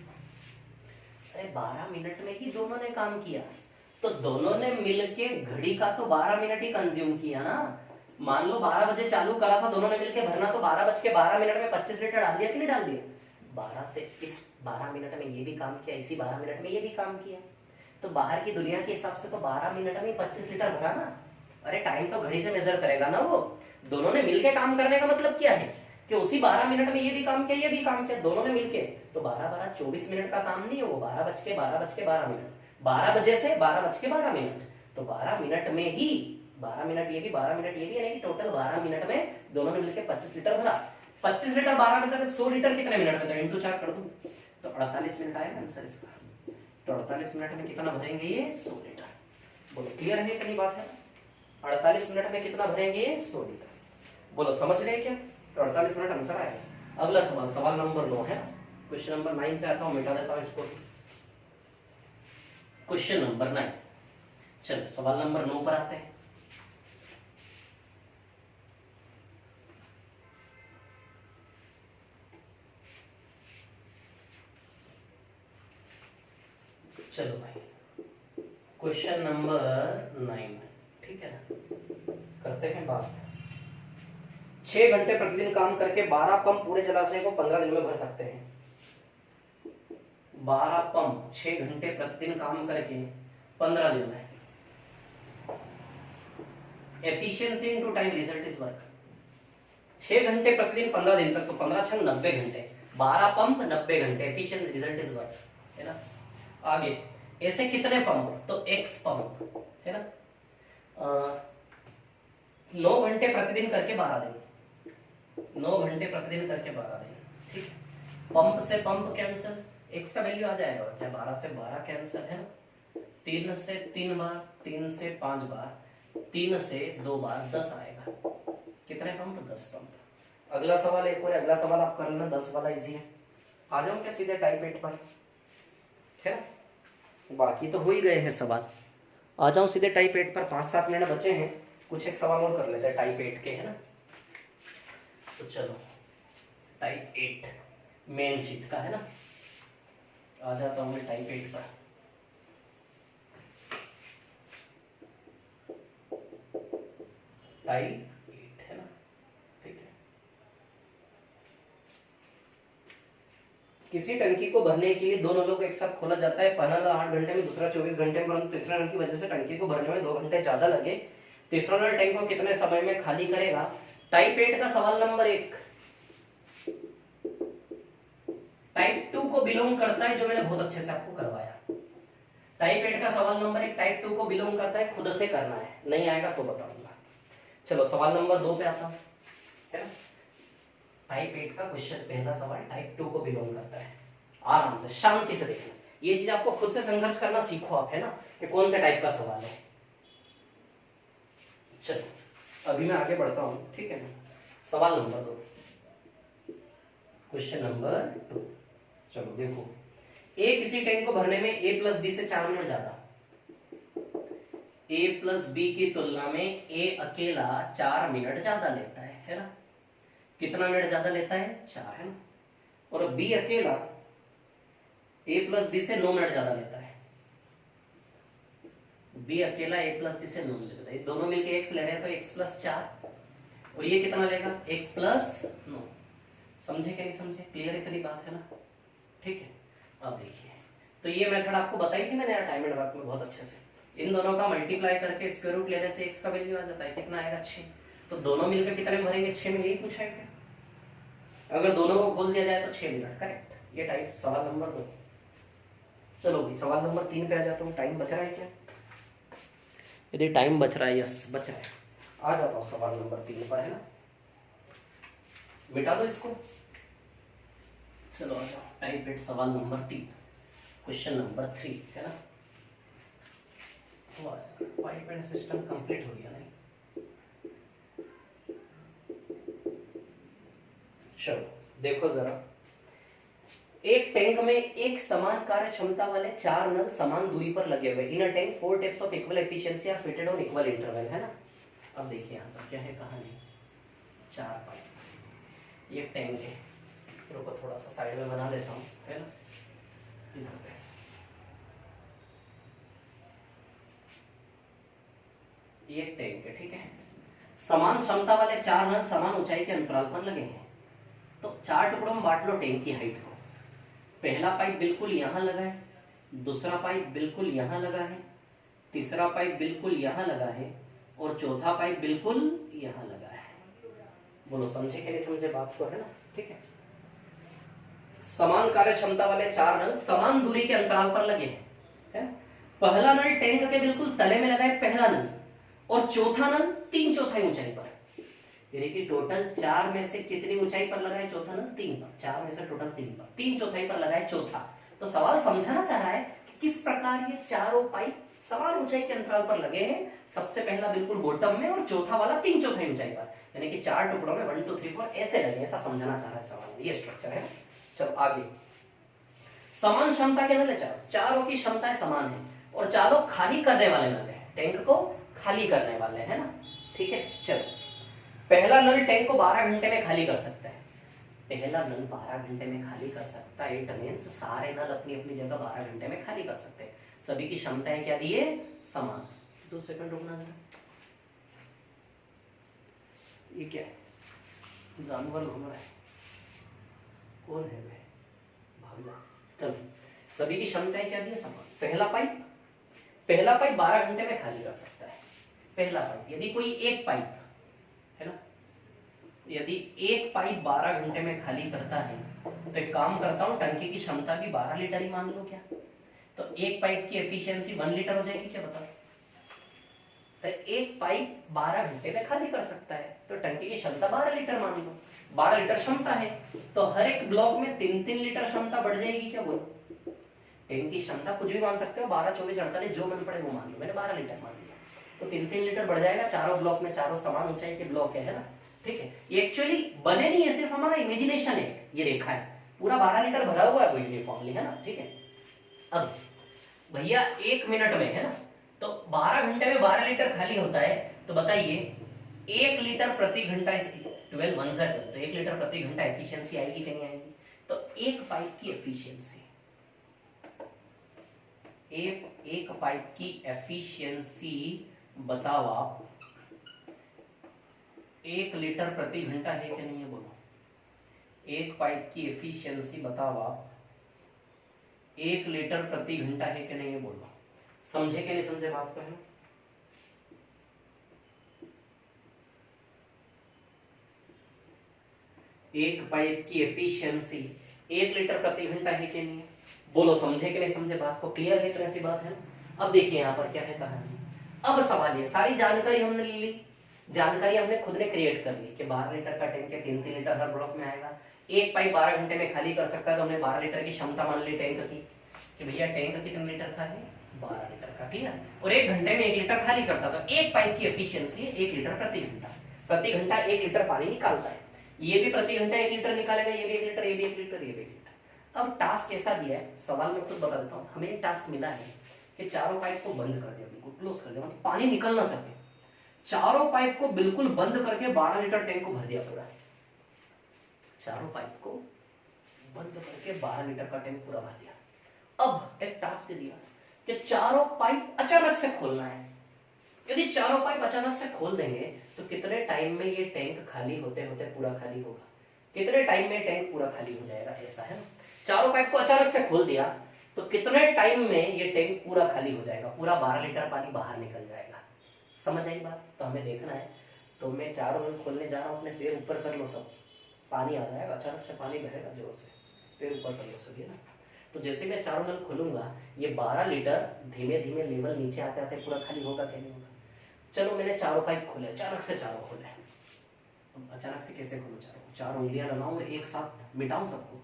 अरे 12 मिनट में ही दोनों ने काम किया, तो दोनों ने मिलके घड़ी का तो 12 मिनट ही कंज्यूम किया ना। मान लो 12 बजे चालू करा था दोनों ने मिलके भरना, तो 12 मिनट में 25 लीटर डाल दिया कि नहीं डाल दिया। 12 से इस 12 मिनट में ये भी काम किया, इसी 12 मिनट में ये भी काम किया, तो बाहर की दुनिया के हिसाब से तो 12 मिनट में 25 लीटर भरा ना। अरे टाइम तो घड़ी से मेजर करेगा ना वो, दोनों ने मिलके काम करने का मतलब क्या है कि उसी 12 मिनट में ये भी काम किया, ये भी काम किया, दोनों ने मिलके, तो 12 24 मिनट का काम नहीं है वो, 12 बज के 12 मिनट, 12 बजे से 12 बज के 12 मिनट, तो 12 मिनट में ही 12 मिनट ये भी 12 मिनट ये भी, यानी कि टोटल 12 मिनट में दोनों ने मिलकर 25 लीटर भरा। 25 लीटर 12 मिनट में 100 लीटर कितने मिनट में, तो इंटू 4 कर दूं तो 48 मिनट आएगा आंसर इसका। तो 48 मिनट में कितना भरेंगे ये 100 लीटर, बोलो क्लियर है कितनी बात है। 48 मिनट में कितना भरेंगे ये 100 लीटर, बोलो समझ रहे क्या। तो 48 मिनट आंसर आएगा। अगला सवाल, सवाल नंबर 9 है, क्वेश्चन नंबर 9 पे आता हूं, मिटा देता हूं इसको। क्वेश्चन नंबर 9, चलो सवाल नंबर 9 पर आते हैं। चलो भाई क्वेश्चन नंबर 9, ठीक है ना, करते हैं बात। 6 घंटे प्रतिदिन काम करके 12 पंप पूरे जलाशय को 15 दिन में भर सकते हैं। 12 पंप 6 घंटे प्रतिदिन काम करके 15 दिन में, efficiency into time result is work. 6 घंटे प्रतिदिन 15 दिन तक, तो 15 6 90 घंटे, 12 पंप 90 घंटे, एफिशिएंट रिजल्ट इज वर्क, है ना। आगे ऐसे कितने पंप, तो एक्स पंप, है ना। 9 घंटे प्रतिदिन करके 12 दिन, 9 घंटे प्रतिदिन करके 12 दिन, ठीक है। पंप से पंप कैंसिल, एक्स का वैल्यू आ जाएगा क्या, 12 से 12 कैंसिल, है ना। 3 से 3 बार, 3 से 5 बार, 3 से 2 बार, 10 आएगा। कितने पंप, 10 पंप। अगला सवाल एक और, अगला सवाल आप कर लेना, 10 वाला इजी है। आ जाओ क्या सीधे टाइप 8 पर, है ना, बाकी तो हो ही गए हैं सवाल। आ जाओ सीधे टाइप 8 पर, 5-7 मिनट बचे हैं, कुछ एक सवाल और कर लेते हैं टाइप 8 के, है ना। तो चलो टाइप 8 मेन शीट का, है ना, आ जाता हूं मैं टाइप 8 पर। टाइप 8, है ना, ठीक है। किसी टंकी को भरने के लिए 2 नलों को एक साथ खोला जाता है, पहला नल 8 घंटे में, दूसरा 24 घंटे में, परंतु तीसरा नल की वजह से टंकी को भरने में 2 घंटे ज्यादा लगे। तीसरा नल टैंक को कितने समय में खाली करेगा। टाइप 8 का सवाल नंबर 1 टाइप 2 को बिलोंग करता है, जो मैंने बहुत अच्छे से आपको करवाया। टाइप 8 का सवाल नंबर 1 टाइप 2 को बिलोंग करता है, खुद से करना है, नहीं आएगा तो बताऊंगा। चलो सवाल नंबर 2 पे आता हूं, है ना। टाइप 8 का क्वेश्चन, पहला सवाल टाइप 2 को बिलोंग करता है। आराम से शांति से देखना, ये चीज आपको खुद से संघर्ष करना सीखो आप, है ना, कि कौन से टाइप का सवाल है। चलो अभी मैं आगे बढ़ता हूं, ठीक है ना। सवाल नंबर 2, क्वेश्चन नंबर 2, चलो देखो। ए किसी टैंक को भरने में ए प्लस बी से 4 मिनट ज्यादा, ए प्लस बी की तुलना में ए अकेला 4 मिनट ज्यादा लेता है ना। कितना मिनट ज्यादा लेता है, 4, है ना। और बी अकेला ए प्लस बी से 9 मिनट ज्यादा लेता है। बी अकेला ए प्लस बी से 9 मिनट लेता है, दोनों मिलके एक्स ले रहे हैं, तो एक्स प्लस 4, और ये कितना लेगा, एक्स प्लस 9। समझे कि नहीं समझे, क्लियर इतनी बात है ना, ठीक है। अब देखिए, तो ये मेथड आपको बताई थी मैंने टाइम एंड वर्क में बहुत अच्छे से। इन दोनों का मल्टीप्लाई करके स्क्वायर रूट लेने से x का वैल्यू आ जाता है, कितना आएगा 6। तो दोनों मिलकर कितने में भरेंगे, 6 में, यही पूछा है क्या। अगर दोनों को खोल दिया जाए तो 6 मिनट, करेक्ट। ये टाइप सवाल नंबर 2। चलो भाई सवाल नंबर 3 पे आ जाता हूँ। टाइम बच रहा है क्या, यदि टाइम बच रहा है, यस बच रहा है, आ जाता हूँ सवाल नंबर 3 पर, है ना। मिटा दो इसको, चलो आ जाओ। टाइप इट सवाल नंबर 3, क्वेश्चन नंबर 3, है ना। पाइप एंड सिस्टम कंप्लीट हो गया नहीं। चलो देखो जरा, एक टैंक में एक समान कार्य क्षमता वाले 4 नल समान दूरी पर लगे हुए। In a tank 4 taps of equal efficiency are fitted on equal interval, है ना। अब देखिए यहाँ पर क्या है कहानी। 4 पाइप, ये टैंक है, रुको थोड़ा सा साइड में बना देता हूँ, है ना। इधर पे ये टैंक है, ठीक है। समान क्षमता वाले 4 नल समान ऊंचाई के अंतराल पर लगे हैं। तो 4 टुकड़ों में बांट लो टैंक की हाइट को। पहला पाइप बिल्कुल यहाँ लगा है, दूसरा पाइप बिल्कुल यहाँ लगा है, तीसरा पाइप बिल्कुल यहाँ लगा है, और चौथा पाइप बिल्कुल यहाँ लगा है। बोलो समझे कि नहीं समझे बात को, है ना, ठीक है। समान कार्य क्षमता वाले 4 नल समान दूरी के अंतराल पर लगे हैं, है ना। पहला नल टैंक के बिल्कुल तले में लगा है, पहला नल, और चौथा नल 3/4 ऊंचाई पर। यानी कि टोटल 4 में से कितनी ऊंचाई पर लगा है चौथा नल, 3 पर। 4 में से टोटल 3 पर, 3/4 पर लगा है चौथा। तो सवाल समझाना चाह रहा है कि किस प्रकार ये चारों पाइप समान ऊंचाई के अंतराल पर लगे हैं। सबसे पहला बिल्कुल बॉटम में और चौथा वाला 3/4 ऊंचाई पर, यानी कि 4 टुकड़ों में 1 2 3 4 ऐसे लगे, ऐसा समझाना चाह रहा है सवाल में। ये स्ट्रक्चर है। चलो आगे, समान क्षमता के नल है चारों, चारों की क्षमताएं समान है, और चारों खाली करने वाले नल है, टैंक को खाली करने वाले, है ना, ठीक है। चलो, पहला नल टैंक को 12 घंटे में खाली कर सकता है। पहला नल 12 घंटे में खाली कर सकता है, इट मींस सारे नल अपनी अपनी जगह 12 घंटे में खाली कर सकते हैं। सभी की क्षमताएं क्या दी है, समान। 2 सेकंड रुकना जरा, ये क्या है, जानवर घूम रहा है, कौन है वे, भाग जा। चलो, सभी की क्षमताएं क्या दी है, समान। पहला पाइप 12 घंटे में खाली कर सकता है। पहला पाइप, यदि कोई एक पाइप, है ना, यदि एक पाइप 12 घंटे में खाली करता है, तो एक काम करता हूं, टंकी की क्षमता भी 12 लीटर ही मान लो क्या। तो एक पाइप की एफिशिएंसी 1 लीटर हो जाएगी क्या, बताओ। तो एक पाइप 12 घंटे में खाली कर सकता है, तो टंकी की क्षमता 12 लीटर मान लो। 12 लीटर क्षमता है, तो हर एक ब्लॉक में 3-3 लीटर क्षमता बढ़ जाएगी क्या, बोलो। टैंक की क्षमता कुछ भी मान सकते हो, 12, 24, 48 जो मन पड़े वो मान लो। मैंने 12 लीटर मान लिया, तो 3-3 लीटर बढ़ जाएगा। चारों ब्लॉक में, चारों समान ऊंचाई के ब्लॉक है ना, ठीक है। ये एक्चुअली बने नहीं है, सिर्फ हमारा इमेजिनेशन है। ये रेखा है, पूरा 12 लीटर भरा हुआ है वो यूनिफॉर्मली, है ना, ठीक है। अब भैया 1 मिनट में, है ना, तो 12 घंटे में 12 लीटर खाली होता है। तो बताइए 1 लीटर प्रति घंटा, 12 1 12, तो 1 लीटर प्रति घंटा एफिशिएंसी आएगी कि नहीं आएगी। तो एक पाइप की एफिशिएंसी, एक पाइप की एफिशिएंसी बताओ आप, 1 लीटर प्रति घंटा है कि नहीं है, बोलो। एक पाइप की एफिशिएंसी बताओ आप, 1 लीटर प्रति घंटा है कि नहीं है, बोलो। समझे कि नहीं समझे बात को, है। एक पाइप की एफिशिएंसी 1 लीटर प्रति घंटा है कि नहीं है, बोलो। समझे कि नहीं समझे बात को, क्लियर है, इतनी सी बात है। अब देखिए यहाँ पर क्या है कहानी। अब सवाल ये, सारी जानकारी हमने ले ली, जानकारी हमने खुद ने क्रिएट कर ली कि 12 लीटर का टैंक है, 3-3 लीटर हर ब्लॉक में आएगा। एक पाइप 12 घंटे में खाली कर सकता है, तो हमने 12 लीटर की क्षमता मान ली टैंक की, कि भैया टैंक कितने लीटर का है, 12 लीटर का, क्लियर। और 1 घंटे में 1 लीटर खाली करता, तो एक पाइप की एफिशिएंसी 1 लीटर प्रति घंटा। प्रति घंटा 1 लीटर पानी निकालता है, ये भी प्रति घंटा 1 लीटर निकालेगा, ये भी 1 लीटर, ये भी 1 लीटर, ये भी 1 लीटर। अब टास्क ऐसा दिया है, सवाल में खुद बता देता हूँ, हमें टास्क मिला है कि चारों पाइप को बंद कर दिया, बिल्कुल क्लोज कर दिया, मतलब पानी निकल ना सके। चारों पाइप को बिल्कुल बंद करके 12 लीटर टैंक को भर दिया पूरा। चारों पाइप को बंद करके 12 लीटर का टैंक पूरा भर दिया। अब एक टास्क दिया कि चारों पाइप अचानक से खोलना है। यदि चारों पाइप अचानक से खोल देंगे तो कितने टाइम में ये टैंक खाली होते होते पूरा खाली होगा, कितने टाइम में टैंक पूरा खाली हो जाएगा, ऐसा है ना। चारों पाइप को अचानक से खोल दिया तो कितने टाइम में ये टैंक पूरा खाली हो जाएगा, पूरा 12 लीटर पानी बाहर निकल जाएगा। समझ आई बात? तो हमें देखना है। तो मैं चारों नल खोलने जा रहा हूँ, अपने पैर ऊपर कर लो, सब पानी आ जाएगा, अचानक से पानी बहेगा जोर से, पैर ऊपर कर लो सभी ना। तो जैसे मैं चारों नल खोलूंगा ये 12 लीटर धीमे धीमे लेवल नीचे आते आते पूरा खाली होगा क्या नहीं होगा। चलो मैंने चारों पाइप खोले, अचानक से चारों खोले। अचानक से कैसे खोलूं? चारों उंगलियां लगाऊं और एक साथ मिटाऊं सबको,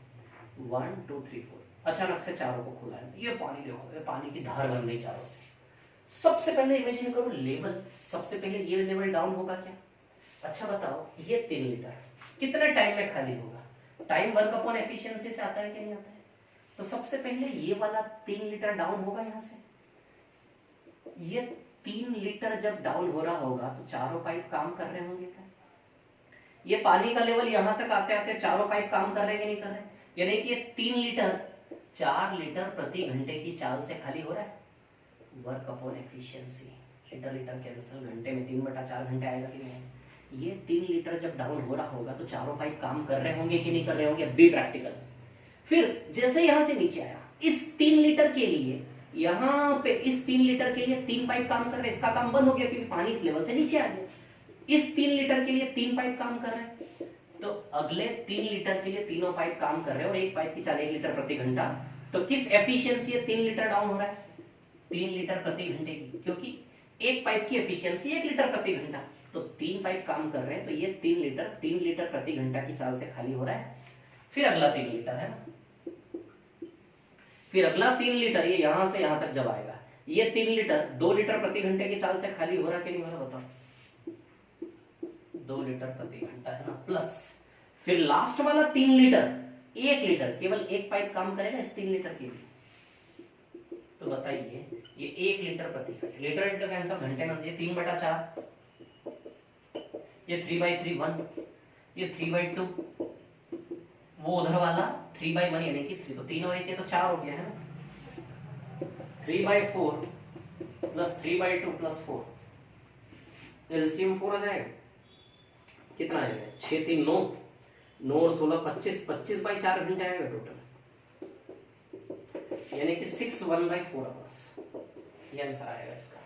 1 2 3 4। अचानक से चारों को खोला है, ये पानी देखो, ये पानी की धार बन गई चारों से। सबसे पहले इमेजिन करो लेवल, सबसे पहले ये लेवल डाउन होगा क्या? अच्छा बताओ, ये 3 लीटर कितने टाइम में खाली होगा? टाइम वर्क अपॉन एफिशिएंसी से आता है कि नहीं आता है? तो सबसे पहले ये वाला 3 लीटर डाउन होगा यहां से। ये 3 लीटर जब डाउन हो रहा होगा तो चारों पाइप काम कर रहे होंगे क्या? ये पानी का लेवल यहां तक आते आते चारों पाइप काम कर रहे हैं कि नहीं कर रहे? यानी कि ये 3 लीटर 4 लीटर प्रति घंटे की चाल से खाली हो रहा है। Work upon efficiency, litre litre cancel, घंटे में 3/4 घंटे आएगा कि नहीं? ये 3 लीटर जब डाउन हो रहा होगा तो चारों पाइप काम कर रहे होंगे कि नहीं कर रहे होंगे? Be practical. फिर जैसे यहां से नीचे आया, इस 3 लीटर के लिए यहां पे, इस 3 लीटर के लिए 3 पाइप काम कर रहे हैं, इसका काम बंद हो गया क्योंकि पानी इस लेवल से नीचे आ गया। इस 3 लीटर के लिए 3 पाइप काम कर रहे हैं, तो अगले 3 लीटर के लिए तीनों पाइप काम कर रहे हैं और एक पाइप की चाल 1 लीटर प्रति घंटा। तो किस एफिशिएंसी है 3 लीटर डाउन हो रहा है? 3 लीटर प्रति घंटे की, क्योंकि एक पाइप की एफिशिएंसी 1 लीटर प्रति घंटा। तो 3 पाइप काम कर रहे हैं तो ये 3 लीटर प्रति घंटा की चाल से खाली हो रहा है। फिर अगला 3 लीटर है ना, फिर अगला 3 लीटर ये यहां से यहां तक जब आएगा, ये 3 लीटर 2 लीटर प्रति घंटे की चाल से खाली हो रहा है कि नहीं हो रहा? बताओ, 2 लीटर प्रति घंटा है ना, प्लस फिर लास्ट वाला 3 लीटर 1 लीटर, केवल एक पाइप काम करेगा इस 3 लीटर के लिए। तो बताइए ये 1 लीटर प्रति घंटे, लीटर लीटर कैंसिल, घंटे में ये 3/4, ये 3/3 1, ये 3/2, वो उधर वाला 3/1 यानी कि 3, तो 3 और 1 तो 4 हो गया है ना। 3/4 प्लस 3/2 प्लस 4, एलसीएम 4 आ जाएगा, कितना आएगा? 6 3 9, 9 और 16 25, 25/4 घंटे आएगा टोटल, यानी कि 6 1/4 आवर्स। ये आंसर आएगा इसका।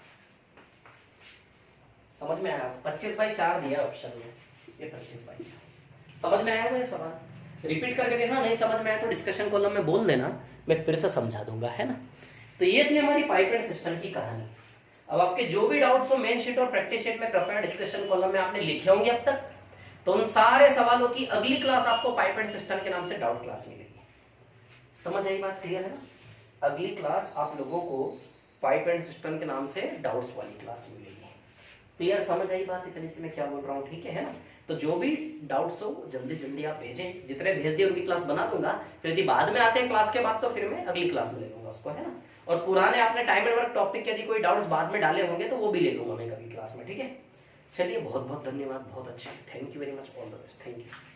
समझ में आया? 25/4 दिया ऑप्शन में, ये 25/4। समझ में आया ये सवाल? रिपीट करके देखना, नहीं समझ में आया तो डिस्कशन कॉलम में बोल देना, मैं फिर से समझा दूंगा, है ना। तो ये थी हमारी पाइप एंड सिस्टम की कहानी। अब आपके जो भी डाउट्स हो मेन शीट और प्रैक्टिस शीट में कृपया डिस्कशन कॉलम में आपने लिखे होंगे अब तक, तो उन सारे सवालों की अगली क्लास आपको पाइप एंड सिस्टम के नाम से डाउट क्लास मिलेगी। समझ आई बात? क्लियर है ना? अगली क्लास आप लोगों को पाइप एंड सिस्टम के नाम से डाउट्स वाली क्लास मिलेगी। क्लियर? समझ आई बात इतनी सी मैं क्या बोल रहा हूँ? ठीक है ना। तो जो भी डाउट्स हो जल्दी जल्दी आप भेजें, जितने भेज दिए उनकी क्लास बना दूंगा, फिर यदि बाद में आते हैं क्लास के बाद तो फिर मैं अगली क्लास में ले लूंगा उसको, है ना। और पुराने आपने टाइम एंड वर्क टॉपिक यदि कोई डाउट्स बाद में डाले होंगे तो वो भी ले लूंगा मैं कभी क्लास में, ठीक है। चलिए, बहुत बहुत धन्यवाद, बहुत अच्छा, thank you very much, all the best, thank you.